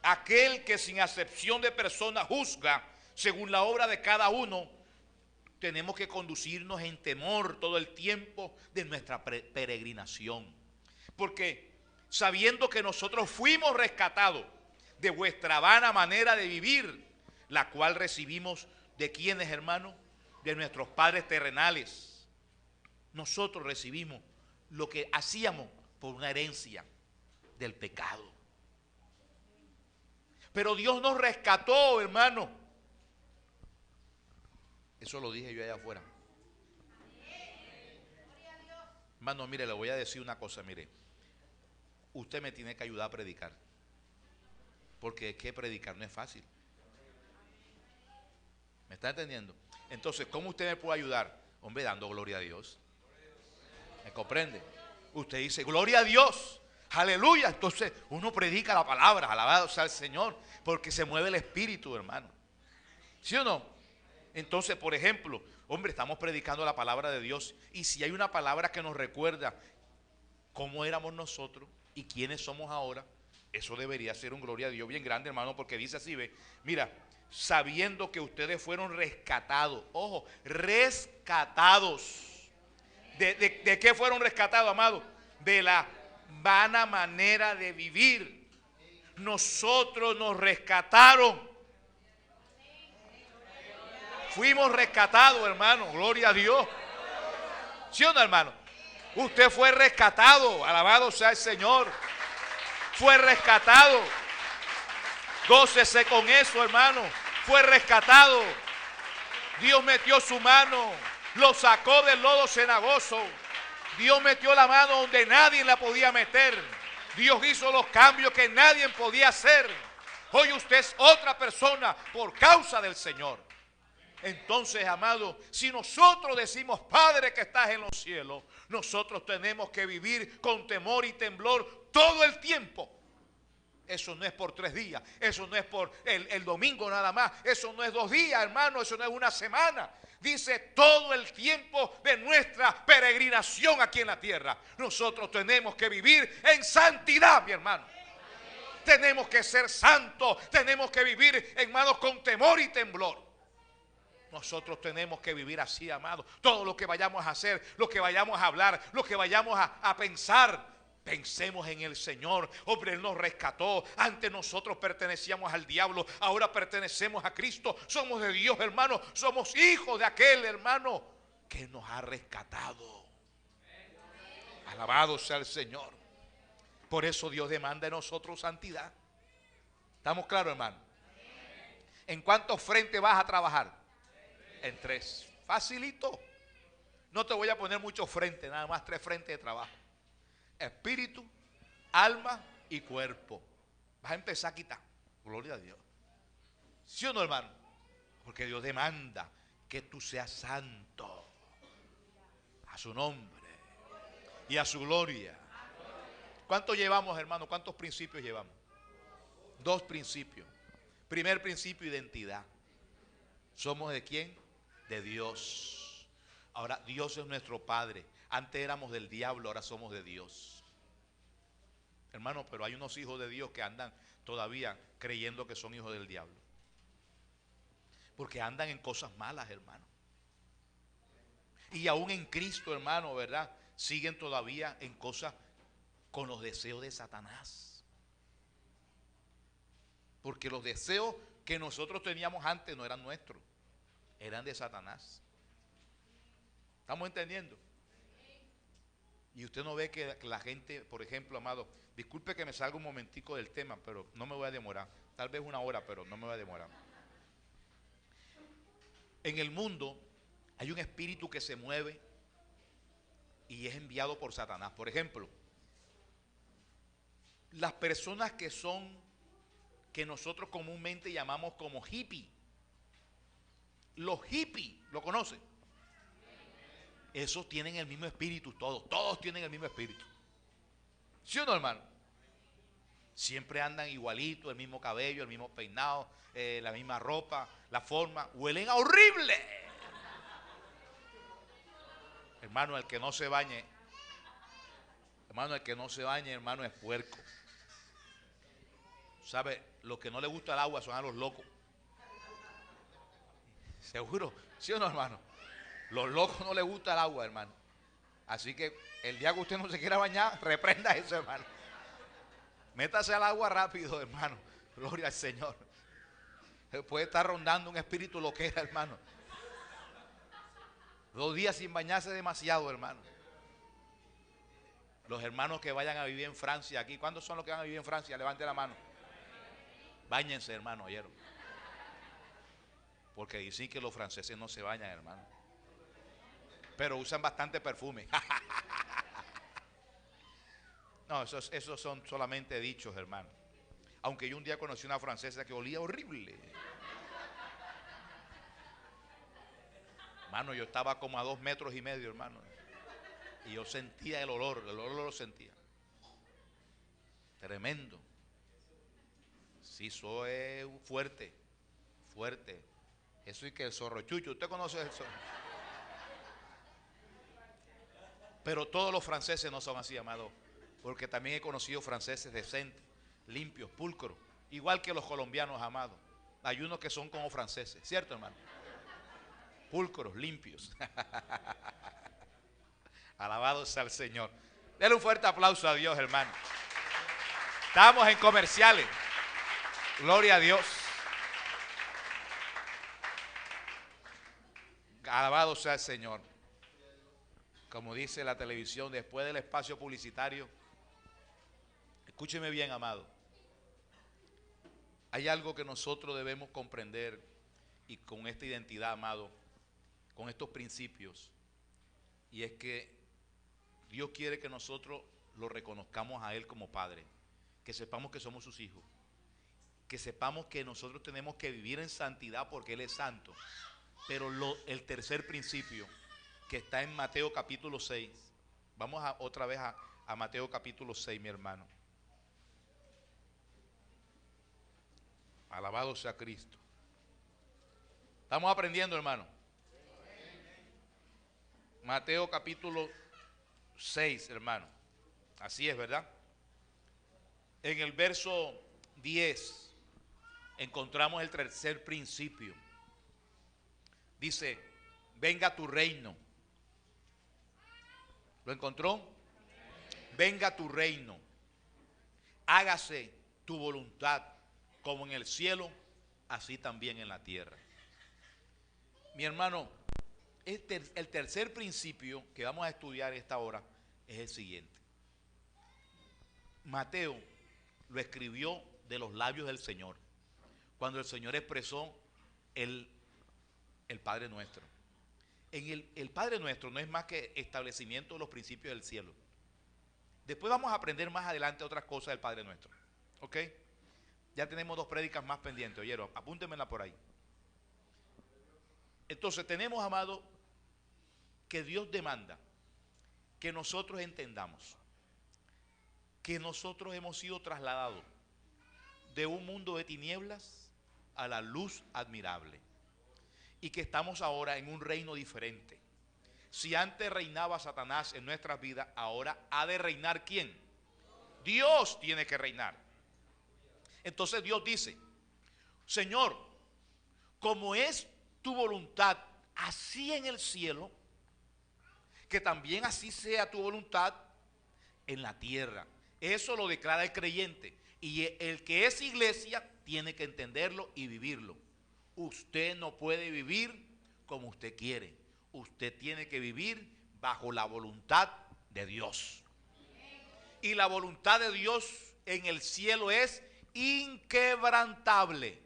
Aquel que sin acepción de persona juzga según la obra de cada uno, tenemos que conducirnos en temor todo el tiempo de nuestra peregrinación. Porque sabiendo que nosotros fuimos rescatados de vuestra vana manera de vivir, la cual recibimos de quienes, hermanos, de nuestros padres terrenales. Nosotros recibimos lo que hacíamos por una herencia del pecado. Pero Dios nos rescató, hermano. Eso lo dije yo allá afuera. Hermano, mire, le voy a decir una cosa, mire. Usted me tiene que ayudar a predicar. Porque es que predicar no es fácil. ¿Me está entendiendo? Entonces, ¿cómo usted me puede ayudar? Hombre, dando gloria a Dios. ¿Me comprende? Usted dice, gloria a Dios. Aleluya. Entonces, uno predica la palabra. Alabado sea el Señor. Porque se mueve el Espíritu, hermano. ¿Sí o no? Entonces, por ejemplo, hombre, estamos predicando la palabra de Dios. Y si hay una palabra que nos recuerda cómo éramos nosotros y quiénes somos ahora, eso debería ser un gloria a Dios bien grande, hermano, porque dice así, ve, mira, sabiendo que ustedes fueron rescatados, ojo, rescatados. ¿De qué fueron rescatados, amado? De la vana manera de vivir. Nosotros nos rescataron. Fuimos rescatados, hermano, gloria a Dios. ¿Sí o no, hermano? Usted fue rescatado, alabado sea el Señor. Fue rescatado. Gócese con eso, hermano. Fue rescatado. Dios metió su mano, lo sacó del lodo cenagoso. Dios metió la mano donde nadie la podía meter. Dios hizo los cambios que nadie podía hacer. Hoy usted es otra persona por causa del Señor. Entonces, amado, si nosotros decimos, Padre que estás en los cielos, nosotros tenemos que vivir con temor y temblor todo el tiempo. Eso no es por 3 días, eso no es por el domingo nada más, eso no es 2 días, hermano, eso no es una semana. Dice todo el tiempo de nuestra peregrinación aquí en la tierra. Nosotros tenemos que vivir en santidad, mi hermano. Tenemos que ser santos, tenemos que vivir, hermanos, con temor y temblor. Nosotros tenemos que vivir así, amado. Todo lo que vayamos a hacer, lo que vayamos a hablar, lo que vayamos a pensar, pensemos en el Señor. Hombre, Él nos rescató. Antes nosotros pertenecíamos al diablo, ahora pertenecemos a Cristo. Somos de Dios, hermano. Somos hijos de aquel, hermano, que nos ha rescatado. Alabado sea el Señor. Por eso Dios demanda de nosotros santidad. ¿Estamos claros, hermano? ¿En cuántos frentes vas a trabajar? En 3. Facilito. No te voy a poner muchos frentes, nada más 3 frentes de trabajo. Espíritu, alma y cuerpo. Vas a empezar a quitar. Gloria a Dios. ¿Sí o no, hermano? Porque Dios demanda que tú seas santo. A su nombre. Y a su gloria. ¿Cuánto llevamos, hermano? ¿Cuántos principios llevamos? 2 principios. Primer principio, identidad. ¿Somos de quién? De Dios. Ahora Dios es nuestro Padre. Antes éramos del diablo, ahora somos de Dios. Hermano, pero hay unos hijos de Dios que andan todavía creyendo que son hijos del diablo. Porque andan en cosas malas, hermano. Y aún en Cristo, hermano, ¿verdad? Siguen todavía en cosas con los deseos de Satanás. Porque los deseos que nosotros teníamos antes no eran nuestros, eran de Satanás. ¿Estamos entendiendo? Y usted no ve que la gente, por ejemplo, amado, disculpe que me salga un momentico del tema, pero no me voy a demorar. tal vez 1 hora, pero no me va a demorar. En el mundo hay un espíritu que se mueve y es enviado por Satanás. Por ejemplo, las personas que nosotros comúnmente llamamos como hippie. Los hippies, ¿lo conocen? Esos tienen el mismo espíritu, todos tienen el mismo espíritu. ¿Sí o no, hermano? Siempre andan igualitos, el mismo cabello, el mismo peinado, la misma ropa, la forma, huelen a horrible. Hermano, el que no se bañe, hermano, es puerco. ¿Sabe? Los que no les gusta el agua son a los locos. Seguro, ¿sí o no, hermano? Los locos no les gusta el agua, hermano. Así que el día que usted no se quiera bañar, reprenda eso, hermano. Métase al agua rápido, hermano. Gloria al Señor. Puede estar rondando un espíritu loquera, hermano. 2 días sin bañarse es demasiado, hermano. Los hermanos que vayan a vivir en Francia aquí, ¿cuántos son los que van a vivir en Francia? Levante la mano. Báñense, hermano, ¿oyeron? Porque dicen que los franceses no se bañan, hermano. Pero usan bastante perfume. No, esos son solamente dichos, hermano. Aunque yo un día conocí una francesa que olía horrible. Hermano, yo estaba como a 2,5 metros, hermano. Y yo sentía el olor lo sentía. Tremendo. Sí, eso es fuerte. Eso y que el zorro chucho, ¿usted conoce eso? Pero todos los franceses no son así, amado. Porque también he conocido franceses decentes, limpios, pulcros. Igual que los colombianos, amados. Hay unos que son como franceses, ¿cierto, hermano? Pulcros, limpios. Alabado sea el Señor. Denle un fuerte aplauso a Dios, hermano. Estamos en comerciales. Gloria a Dios. Alabado sea el Señor. Como dice la televisión, después del espacio publicitario, escúcheme bien, amado. Hay algo que nosotros debemos comprender y con esta identidad, amado, con estos principios, y es que Dios quiere que nosotros lo reconozcamos a Él como Padre, que sepamos que somos sus hijos, que sepamos que nosotros tenemos que vivir en santidad porque Él es santo. Pero el tercer principio que está en Mateo capítulo 6, vamos otra vez a Mateo capítulo 6, mi hermano. Alabado sea Cristo. ¿Estamos aprendiendo, hermano? Mateo capítulo 6, hermano. Así es, ¿verdad? En el verso 10 encontramos el tercer principio. Dice, venga tu reino. ¿Lo encontró? Venga tu reino. Hágase tu voluntad como en el cielo, así también en la tierra. Mi hermano, el tercer principio que vamos a estudiar esta hora es el siguiente. Mateo lo escribió de los labios del Señor, cuando el Señor expresó el Padre Nuestro. El Padre Nuestro no es más que establecimiento de los principios del cielo. Después vamos a aprender más adelante otras cosas del Padre Nuestro. ¿Ok? Ya tenemos 2 prédicas más pendientes, oyeron, apúntenmela por ahí. Entonces tenemos, amado, que Dios demanda que nosotros entendamos que nosotros hemos sido trasladados de un mundo de tinieblas a la luz admirable y que estamos ahora en un reino diferente. Si antes reinaba Satanás en nuestras vidas, ahora ha de reinar ¿quién? Dios tiene que reinar. Entonces Dios dice, Señor, como es tu voluntad así en el cielo, que también así sea tu voluntad en la tierra. Eso lo declara el creyente. Y el que es iglesia tiene que entenderlo y vivirlo. Usted no puede vivir como usted quiere. Usted tiene que vivir bajo la voluntad de Dios. Y la voluntad de Dios en el cielo es inquebrantable.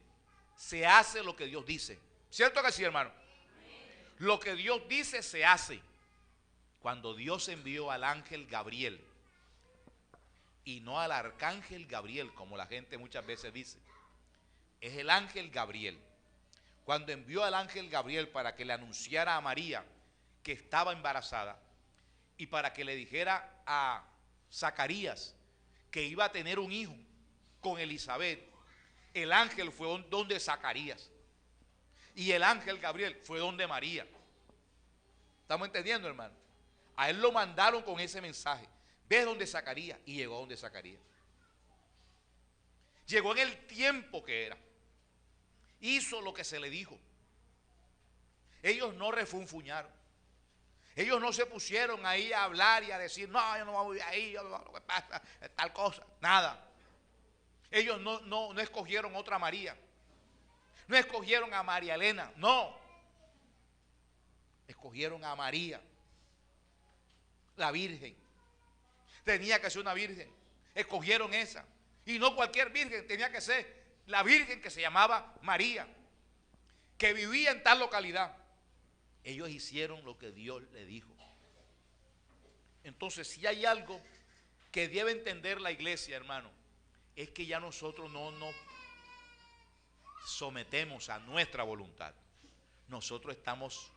Se hace lo que Dios dice. ¿Cierto que sí, hermano? Lo que Dios dice se hace. Cuando Dios envió al ángel Gabriel, y no al arcángel Gabriel, como la gente muchas veces dice, es el ángel Gabriel. Cuando envió al ángel Gabriel para que le anunciara a María que estaba embarazada, y para que le dijera a Zacarías que iba a tener un hijo con Elizabeth, el ángel fue donde Zacarías, y el ángel Gabriel fue donde María. ¿Estamos entendiendo, hermano? A él lo mandaron con ese mensaje. Ves donde Zacarías, y llegó donde Zacarías. Llegó en el tiempo que era. Hizo lo que se le dijo. Ellos no refunfuñaron. Ellos no se pusieron ahí a hablar y a decir, no, yo no voy ahí, lo que pasa, tal cosa, nada. Ellos no escogieron otra María. No escogieron a María Elena, no. Escogieron a María, la Virgen. Tenía que ser una virgen. Escogieron esa. Y no cualquier virgen, tenía que ser la virgen que se llamaba María, que vivía en tal localidad. Ellos hicieron lo que Dios le dijo. Entonces, si hay algo que debe entender la iglesia, hermano, es que ya nosotros no nos sometemos a nuestra voluntad. Nosotros estamos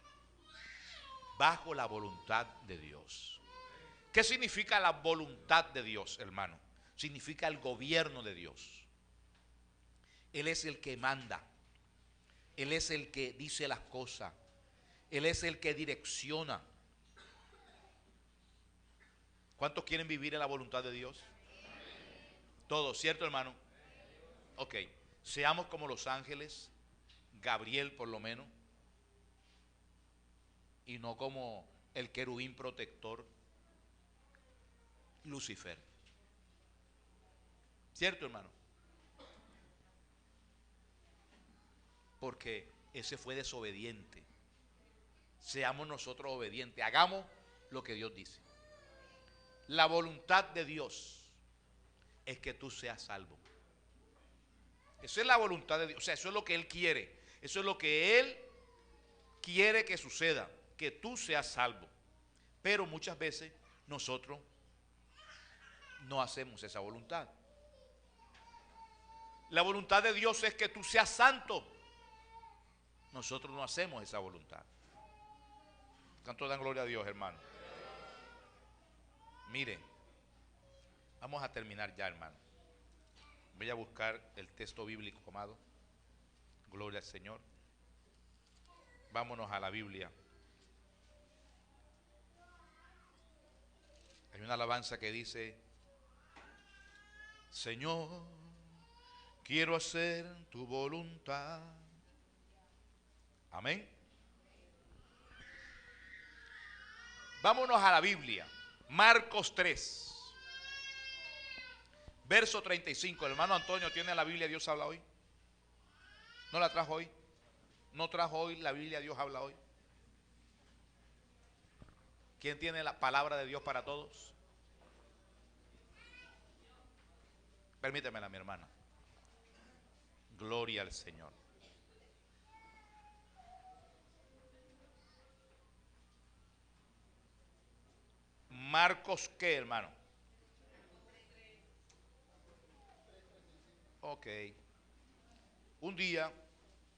bajo la voluntad de Dios. ¿Qué significa la voluntad de Dios, hermano? Significa el gobierno de Dios. Él es el que manda. Él es el que dice las cosas. Él es el que direcciona. ¿Cuántos quieren vivir en la voluntad de Dios? Todos, ¿cierto, hermano? Ok, seamos como los ángeles, Gabriel por lo menos, y no como el querubín protector, Lucifer. ¿Cierto, hermano? Porque ese fue desobediente. Seamos nosotros obedientes, hagamos lo que Dios dice. La voluntad de Dios es que tú seas salvo. Esa es la voluntad de Dios, o sea, eso es lo que Él quiere. Eso es lo que Él quiere que suceda, que tú seas salvo. Pero muchas veces nosotros no hacemos esa voluntad. La voluntad de Dios es que tú seas santo. Nosotros no hacemos esa voluntad. ¿Cuánto dan gloria a Dios, hermano? Mire, vamos a terminar ya, hermano. Voy a buscar el texto bíblico, amado. Gloria al Señor. Vámonos a la Biblia. Hay una alabanza que dice: Señor, quiero hacer tu voluntad. Amén. Vámonos a la Biblia. Marcos 3, verso 35. El hermano Antonio tiene la Biblia Dios habla hoy. ¿No la trajo hoy? ¿No trajo hoy la Biblia Dios habla hoy? ¿Quién tiene la palabra de Dios para todos? Permítemela, mi hermana. Gloria al Señor. Marcos, ¿qué, hermano? Ok. Un día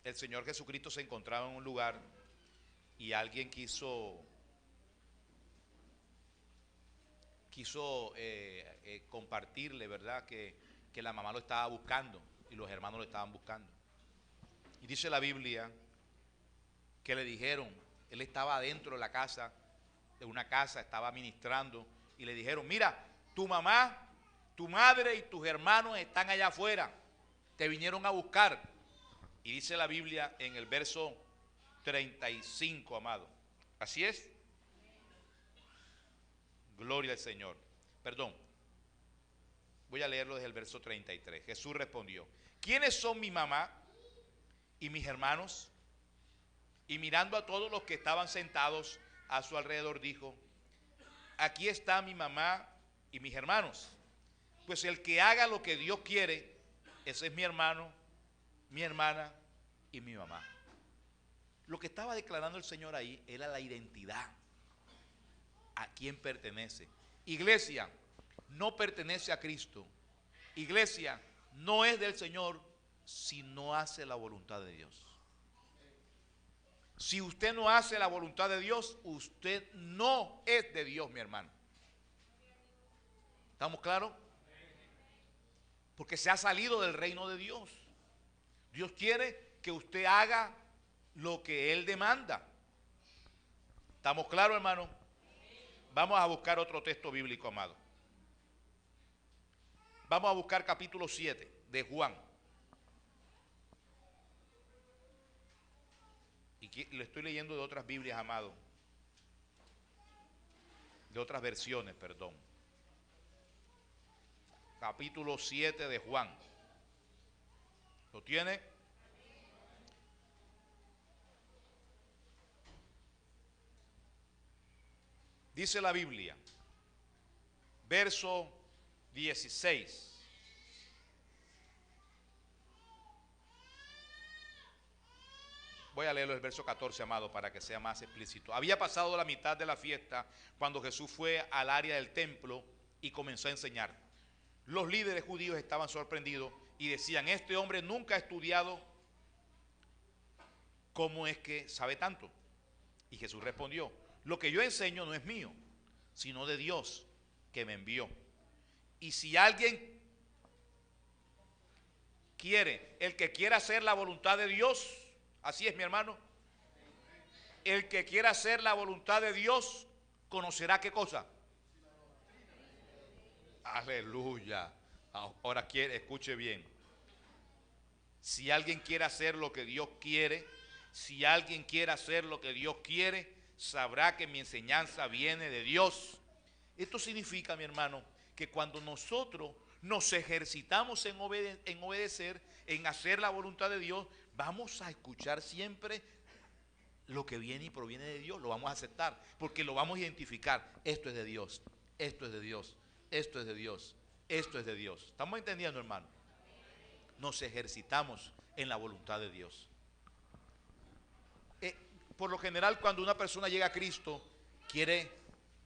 el Señor Jesucristo se encontraba en un lugar y alguien quiso compartirle, ¿verdad? Que la mamá lo estaba buscando y los hermanos lo estaban buscando. Y dice la Biblia que le dijeron, él estaba dentro de la casa, de una casa, estaba ministrando, y le dijeron: mira, tu mamá, tu madre y tus hermanos están allá afuera, te vinieron a buscar. Y dice la Biblia en el verso 35, amado. Así es. Gloria al Señor. Perdón. Voy a leerlo desde el verso 33. Jesús respondió: ¿quiénes son mi mamá y mis hermanos? Y mirando a todos los que estaban sentados a su alrededor, dijo: aquí está mi mamá y mis hermanos. Pues el que haga lo que Dios quiere, ese es mi hermano, mi hermana y mi mamá. Lo que estaba declarando el Señor ahí era la identidad, a quién pertenece. Iglesia no pertenece a Cristo. Iglesia no es del Señor si no hace la voluntad de Dios. Si usted no hace la voluntad de Dios, usted no es de Dios, mi hermano. ¿Estamos claros? Porque se ha salido del reino de Dios. Dios quiere que usted haga lo que Él demanda. ¿Estamos claros, hermano? Vamos a buscar otro texto bíblico, amado. Vamos a buscar capítulo 7 de Juan. Y le estoy leyendo de otras Biblias, amado. De otras versiones, perdón. Capítulo 7 de Juan. ¿Lo tiene? Dice la Biblia, verso 16. Voy a leerlo el verso 14, amado, para que sea más explícito. Había pasado la mitad de la fiesta cuando Jesús fue al área del templo y comenzó a enseñar. Los líderes judíos estaban sorprendidos y decían, este hombre nunca ha estudiado, ¿cómo es que sabe tanto? Y Jesús respondió, lo que yo enseño no es mío, sino de Dios que me envió. Y si alguien quiere, el que quiera hacer la voluntad de Dios, así es, mi hermano, el que quiera hacer la voluntad de Dios, conocerá ¿qué cosa? Aleluya. Ahora escuche bien. Si alguien quiere hacer lo que Dios quiere, si alguien quiere hacer lo que Dios quiere, sabrá que mi enseñanza viene de Dios. Esto significa, mi hermano, que cuando nosotros nos ejercitamos en obedecer, en hacer la voluntad de Dios, vamos a escuchar siempre lo que viene y proviene de Dios. Lo vamos a aceptar, porque lo vamos a identificar. Esto es de Dios, esto es de Dios, esto es de Dios, esto es de Dios. ¿Estamos entendiendo, hermano? Nos ejercitamos en la voluntad de Dios. Por lo general, cuando una persona llega a Cristo,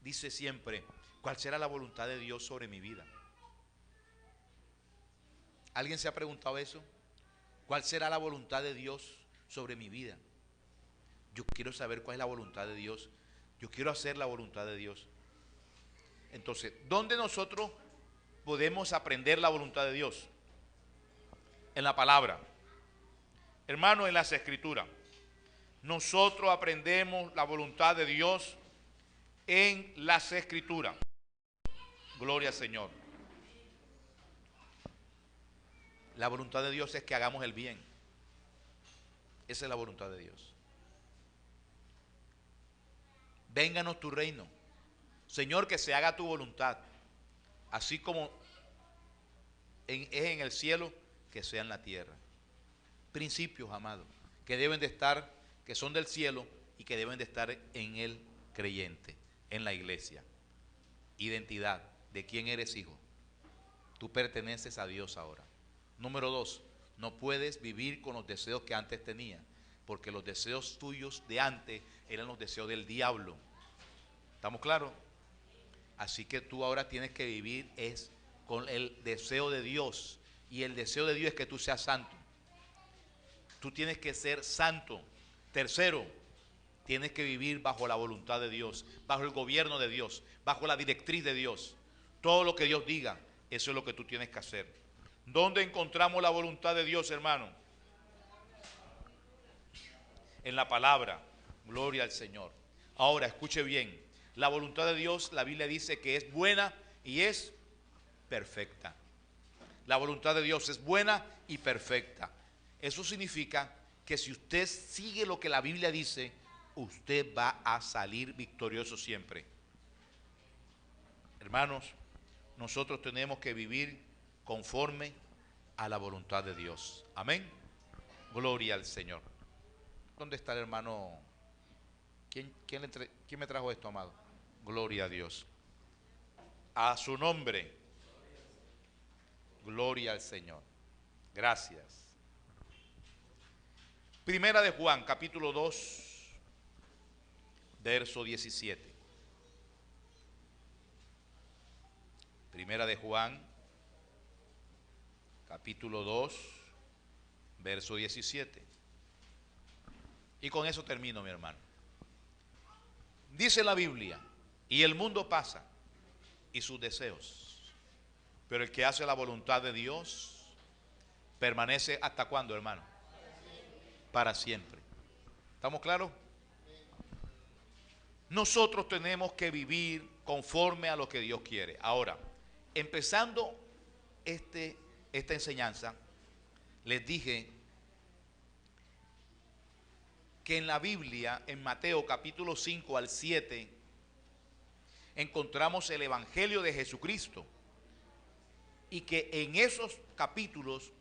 dice siempre, ¿cuál será la voluntad de Dios sobre mi vida? ¿Alguien se ha preguntado eso? ¿Cuál será la voluntad de Dios sobre mi vida? Yo quiero saber cuál es la voluntad de Dios. Yo quiero hacer la voluntad de Dios. Entonces, ¿dónde nosotros podemos aprender la voluntad de Dios? En la palabra. Hermano, en las Escrituras. Nosotros aprendemos la voluntad de Dios en las Escrituras. Gloria al Señor. La voluntad de Dios es que hagamos el bien. Esa es la voluntad de Dios. Vénganos tu reino. Señor, que se haga tu voluntad. Así como es en el cielo, que sea en la tierra. Principios, amados, que deben de estar, que son del cielo y que deben de estar en el creyente, en la iglesia. Identidad, ¿de quién eres hijo? Tú perteneces a Dios ahora. Número 2, no puedes vivir con los deseos que antes tenías, porque los deseos tuyos de antes eran los deseos del diablo. ¿Estamos claros? Así que tú ahora tienes que vivir con el deseo de Dios, y el deseo de Dios es que tú seas santo. Tú tienes que ser santo. Tercero, tienes que vivir bajo la voluntad de Dios, bajo el gobierno de Dios, bajo la directriz de Dios. Todo lo que Dios diga, eso es lo que tú tienes que hacer. ¿Dónde encontramos la voluntad de Dios, hermano? En la palabra. Gloria al Señor. Ahora, escuche bien. La voluntad de Dios, la Biblia dice que es buena y es perfecta. La voluntad de Dios es buena y perfecta. Eso significa que si usted sigue lo que la Biblia dice, usted va a salir victorioso siempre. Hermanos, nosotros tenemos que vivir conforme a la voluntad de Dios. Amén. Gloria al Señor. ¿Dónde está el hermano? ¿Quién me trajo esto, amado? Gloria a Dios. A su nombre. Gloria al Señor. Gracias. Primera de Juan, capítulo 2, verso 17. Primera de Juan, capítulo 2, verso 17. Y con eso termino, mi hermano. Dice la Biblia, y el mundo pasa y sus deseos, pero el que hace la voluntad de Dios permanece ¿hasta cuándo, hermano? Para siempre. ¿Estamos claros? Nosotros tenemos que vivir conforme a lo que Dios quiere. Ahora, empezando esta enseñanza, les dije que en la Biblia, en Mateo capítulo 5 al 7, encontramos el Evangelio de Jesucristo. Y que en esos capítulos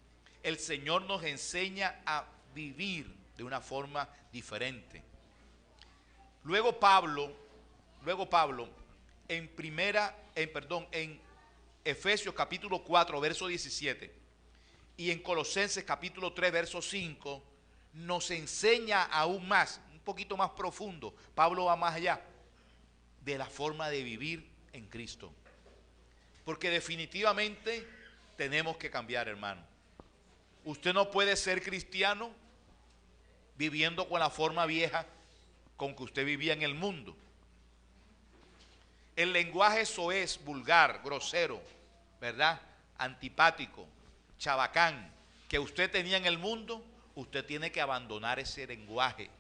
el Señor nos enseña a vivir de una forma diferente. Luego Pablo en Efesios capítulo 4, verso 17 y en Colosenses capítulo 3, verso 5 nos enseña aún más, un poquito más profundo. Pablo va más allá de la forma de vivir en Cristo. Porque definitivamente tenemos que cambiar, hermano. Usted no puede ser cristiano viviendo con la forma vieja con que usted vivía en el mundo. El lenguaje soez, vulgar, grosero, ¿verdad? Antipático, chabacán, que usted tenía en el mundo, usted tiene que abandonar ese lenguaje.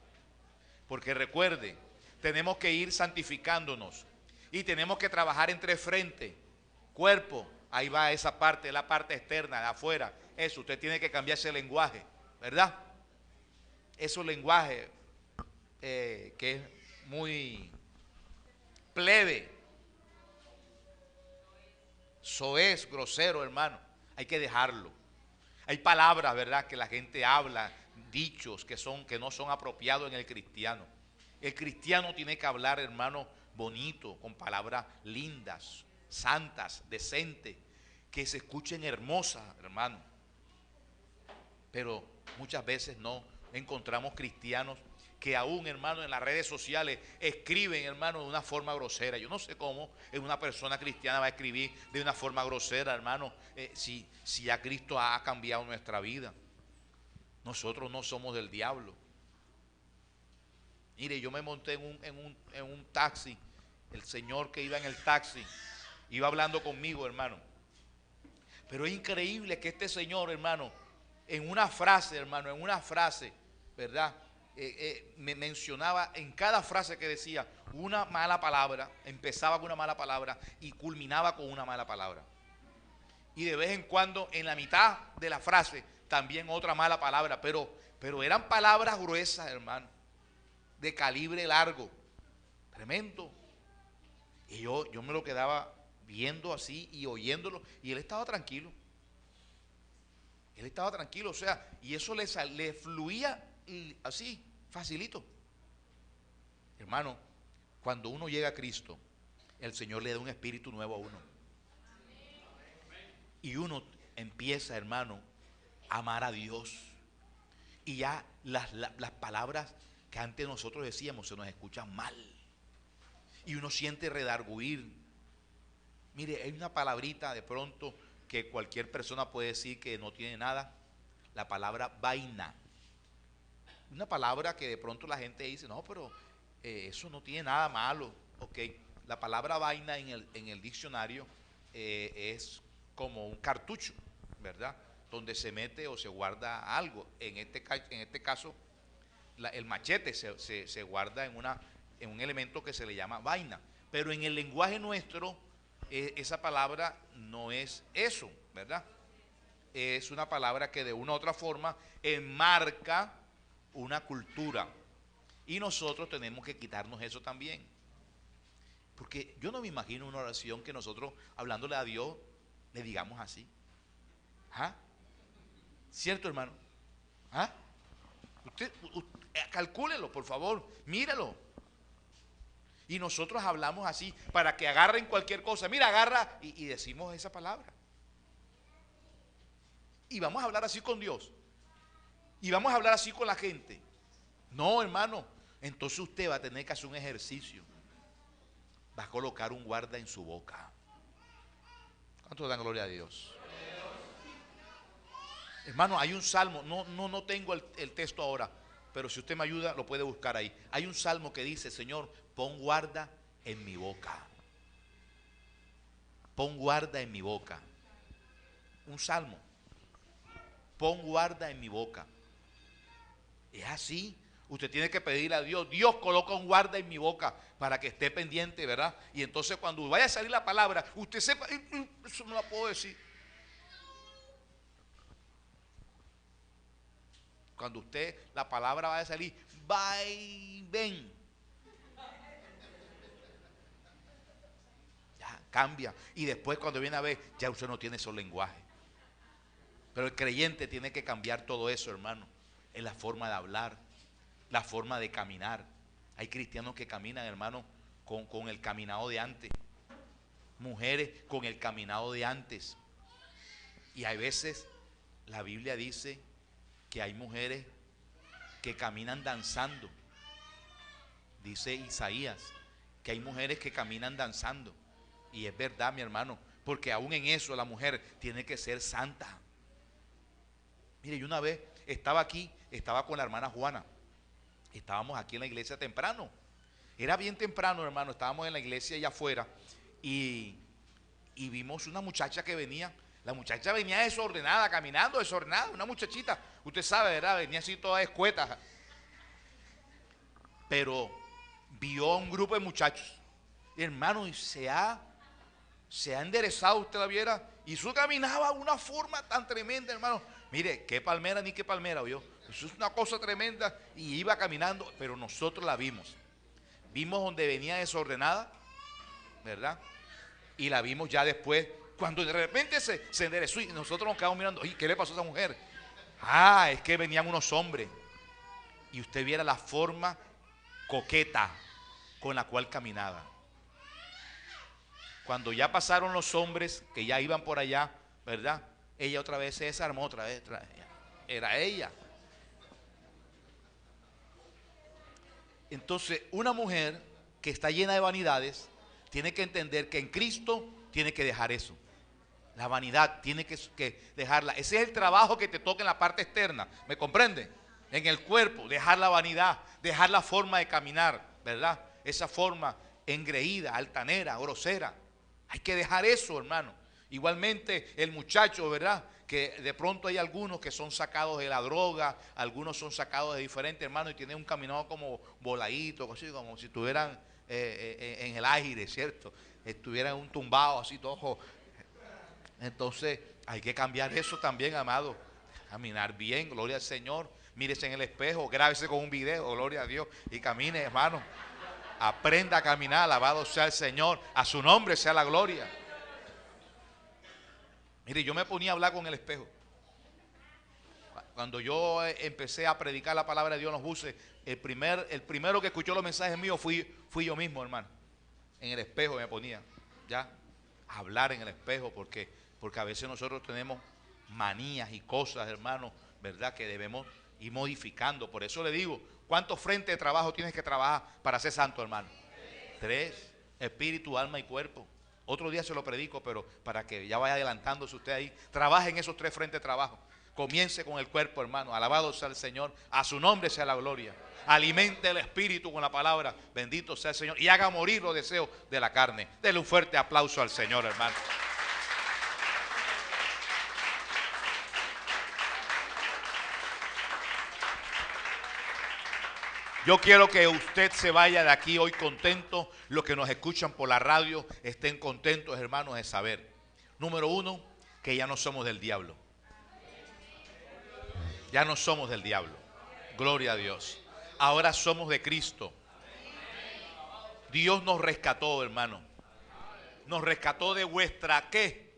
Porque recuerde, tenemos que ir santificándonos y tenemos que trabajar entre frente, cuerpo. Ahí va esa parte, la parte externa, de afuera. Eso, usted tiene que cambiar ese lenguaje, ¿verdad? Esos lenguajes que es muy plebe, soez, grosero, hermano. Hay que dejarlo. Hay palabras, ¿verdad?, que la gente habla, dichos que no son apropiados en el cristiano. El cristiano tiene que hablar, hermano, bonito, con palabras lindas, santas, decentes, que se escuchen hermosas, hermano. Pero muchas veces no encontramos cristianos que aún, hermano, en las redes sociales escriben, hermano, de una forma grosera. Yo no sé cómo una persona cristiana va a escribir de una forma grosera, hermano, si ya Cristo ha cambiado nuestra vida. Nosotros no somos del diablo. Mire, yo me monté en un taxi. El señor que iba en el taxi iba hablando conmigo, hermano. Pero es increíble que este señor, hermano, en una frase, ¿verdad? Me mencionaba en cada frase que decía una mala palabra, empezaba con una mala palabra y culminaba con una mala palabra. Y de vez en cuando, en la mitad de la frase, también otra mala palabra, pero eran palabras gruesas, hermano, de calibre largo, tremendo. Y yo me lo quedaba viendo así y oyéndolo, y él estaba tranquilo. Él estaba tranquilo, o sea, y eso le fluía así, facilito. Hermano, cuando uno llega a Cristo, el Señor le da un espíritu nuevo a uno. Y uno empieza, hermano, a amar a Dios. Y ya las palabras que antes nosotros decíamos se nos escuchan mal. Y uno siente redarguir. Mire, hay una palabrita de pronto que cualquier persona puede decir que no tiene nada. La palabra vaina. Una palabra que de pronto la gente dice, no, pero eso no tiene nada malo. Ok, la palabra vaina en el diccionario es como un cartucho, ¿verdad? Donde se mete o se guarda algo. En este caso, el machete se guarda en un elemento que se le llama vaina. Pero en el lenguaje nuestro, esa palabra no es eso, ¿verdad? Es una palabra que de una u otra forma enmarca una cultura. Y nosotros tenemos que quitarnos eso también. Porque yo no me imagino una oración que nosotros, hablándole a Dios, le digamos así. ¿Ah? ¿Cierto, hermano? ¿Ah? Usted calcúlelo, por favor, míralo. Y nosotros hablamos así para que agarren cualquier cosa. Mira, agarra y decimos esa palabra. y vamos a hablar así con Dios. Y vamos a hablar así con la gente. No, hermano. Entonces usted va a tener que hacer un ejercicio. Va a colocar un guarda en su boca. ¿Cuántos dan gloria a Dios? Hermano, hay un salmo. No tengo el texto ahora, pero si usted me ayuda, lo puede buscar ahí. Hay un salmo que dice: Señor, pon guarda en mi boca. Pon guarda en mi boca. Un salmo. Pon guarda en mi boca. Es así. Usted tiene que pedirle a Dios: Dios, coloca un guarda en mi boca para que esté pendiente, ¿verdad? Y entonces cuando vaya a salir la palabra, usted sepa, eso no la puedo decir. Cuando usted, la palabra vaya a salir, va y ven. Ya, cambia. Y después cuando viene a ver, ya usted no tiene esos lenguajes. Pero el creyente tiene que cambiar todo eso, hermano. En la forma de hablar, la forma de caminar. Hay cristianos que caminan, hermano, con el caminado de antes. Mujeres con el caminado de antes. Y hay veces la Biblia dice que hay mujeres que caminan danzando. Dice Isaías que hay mujeres que caminan danzando. Y es verdad, mi hermano, porque aún en eso la mujer tiene que ser santa. Mire, yo una vez estaba aquí, estaba con la hermana Juana. Estábamos aquí en la iglesia temprano. Era bien temprano, hermano. Estábamos en la iglesia allá afuera y vimos una muchacha que venía. La muchacha venía desordenada, caminando desordenada. Una muchachita, usted sabe, ¿verdad? Venía así toda escueta. Pero vio a un grupo de muchachos. Hermano, y se ha enderezado, usted la viera. Y eso caminaba de una forma tan tremenda, hermano. Mire, qué palmera ni qué palmera, ¿oyó? Eso es una cosa tremenda. Y iba caminando, pero nosotros la vimos. Vimos donde venía desordenada, ¿verdad? Y la vimos ya después, cuando de repente se enderezó y nosotros nos quedamos mirando. ¿Y qué le pasó a esa mujer? Ah, es que venían unos hombres. Y usted viera la forma coqueta con la cual caminaba. Cuando ya pasaron los hombres que ya iban por allá, ¿verdad? Ella otra vez se desarmó, otra vez. Era ella. Entonces, una mujer que está llena de vanidades tiene que entender que en Cristo tiene que dejar eso. La vanidad tiene que dejarla. Ese es el trabajo que te toca en la parte externa. ¿Me comprende? En el cuerpo, dejar la vanidad, dejar la forma de caminar, ¿verdad? Esa forma engreída, altanera, grosera. Hay que dejar eso, hermano. Igualmente el muchacho, ¿verdad? Que de pronto hay algunos que son sacados de la droga, algunos son sacados de diferentes, hermano, y tienen un caminado como voladito, así como si estuvieran en el aire, ¿cierto? Estuvieran un tumbado así todo. Entonces hay que cambiar eso también, amado. Caminar bien, gloria al Señor. Mírese en el espejo, grábese con un video, gloria a Dios, y camine, hermano. Aprenda a caminar, alabado sea el Señor, a su nombre sea la gloria. Mire, yo me ponía a hablar con el espejo. Cuando yo empecé a predicar la palabra de Dios en los buses, el primero que escuchó los mensajes míos fui yo mismo, hermano. En el espejo me ponía, ya, a hablar en el espejo, porque a veces nosotros tenemos manías y cosas, hermano, ¿verdad? Que debemos ir modificando. Por eso le digo, ¿cuántos frentes de trabajo tienes que trabajar para ser santo, hermano? 3, espíritu, alma y cuerpo. Otro día se lo predico, pero para que ya vaya adelantándose usted ahí, trabaje en esos 3 frentes de trabajo. Comience con el cuerpo, hermano. Alabado sea el Señor. A su nombre sea la gloria. Alimente el espíritu con la palabra. Bendito sea el Señor. Y haga morir los deseos de la carne. Dele un fuerte aplauso al Señor, hermano. Yo quiero que usted se vaya de aquí hoy contento. Los que nos escuchan por la radio estén contentos, hermanos, de saber. Número 1, que ya no somos del diablo. Ya no somos del diablo. Gloria a Dios. Ahora somos de Cristo. Dios nos rescató, hermano. Nos rescató de vuestra ¿qué?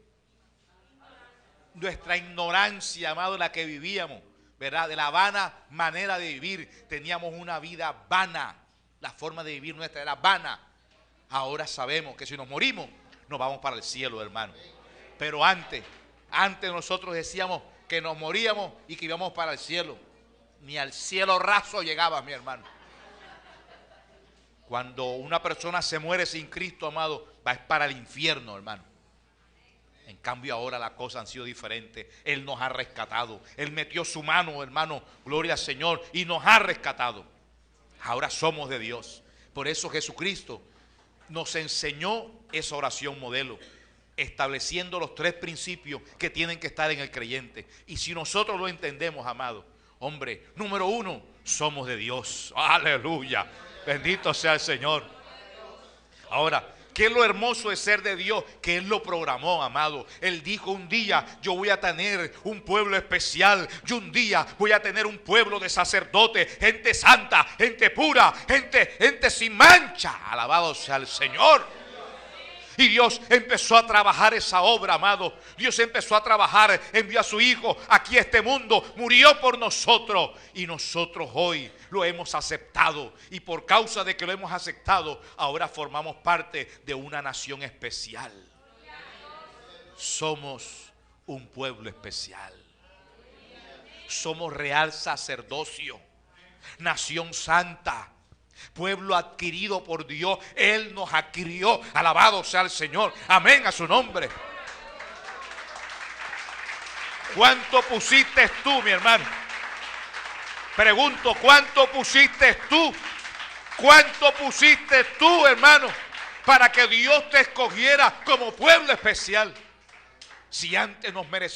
Nuestra ignorancia, amado, en la que vivíamos, ¿verdad? De la vana manera de vivir. Teníamos una vida vana. La forma de vivir nuestra era vana. Ahora sabemos que si nos morimos, nos vamos para el cielo, hermano. Pero antes nosotros decíamos que nos moríamos y que íbamos para el cielo. Ni al cielo raso llegaba, mi hermano. Cuando una persona se muere sin Cristo, amado, va para el infierno, hermano. En cambio ahora las cosas han sido diferentes. Él nos ha rescatado. Él metió su mano, hermano, gloria al Señor, y nos ha rescatado. Ahora somos de Dios. Por eso Jesucristo nos enseñó esa oración modelo, estableciendo los 3 principios que tienen que estar en el creyente. Y si nosotros lo entendemos, amado, hombre, número 1, somos de Dios. Aleluya. Bendito sea el Señor. Ahora, ¿qué es lo hermoso de ser de Dios? Que Él lo programó, amado. Él dijo un día, yo voy a tener un pueblo especial. Yo un día voy a tener un pueblo de sacerdotes, gente santa, gente pura, gente sin mancha. Alabado sea el Señor. Y Dios empezó a trabajar esa obra, amado. Dios empezó a trabajar, envió a su Hijo aquí a este mundo, murió por nosotros. Y nosotros hoy lo hemos aceptado. Y por causa de que lo hemos aceptado, ahora formamos parte de una nación especial. Somos un pueblo especial. Somos real sacerdocio, nación santa, pueblo adquirido por Dios. Él nos adquirió. Alabado sea el Señor. Amén a su nombre. ¿Cuánto pusiste tú, mi hermano? Pregunto, ¿cuánto pusiste tú? ¿Cuánto pusiste tú, hermano, para que Dios te escogiera como pueblo especial? Si antes nos merecíamos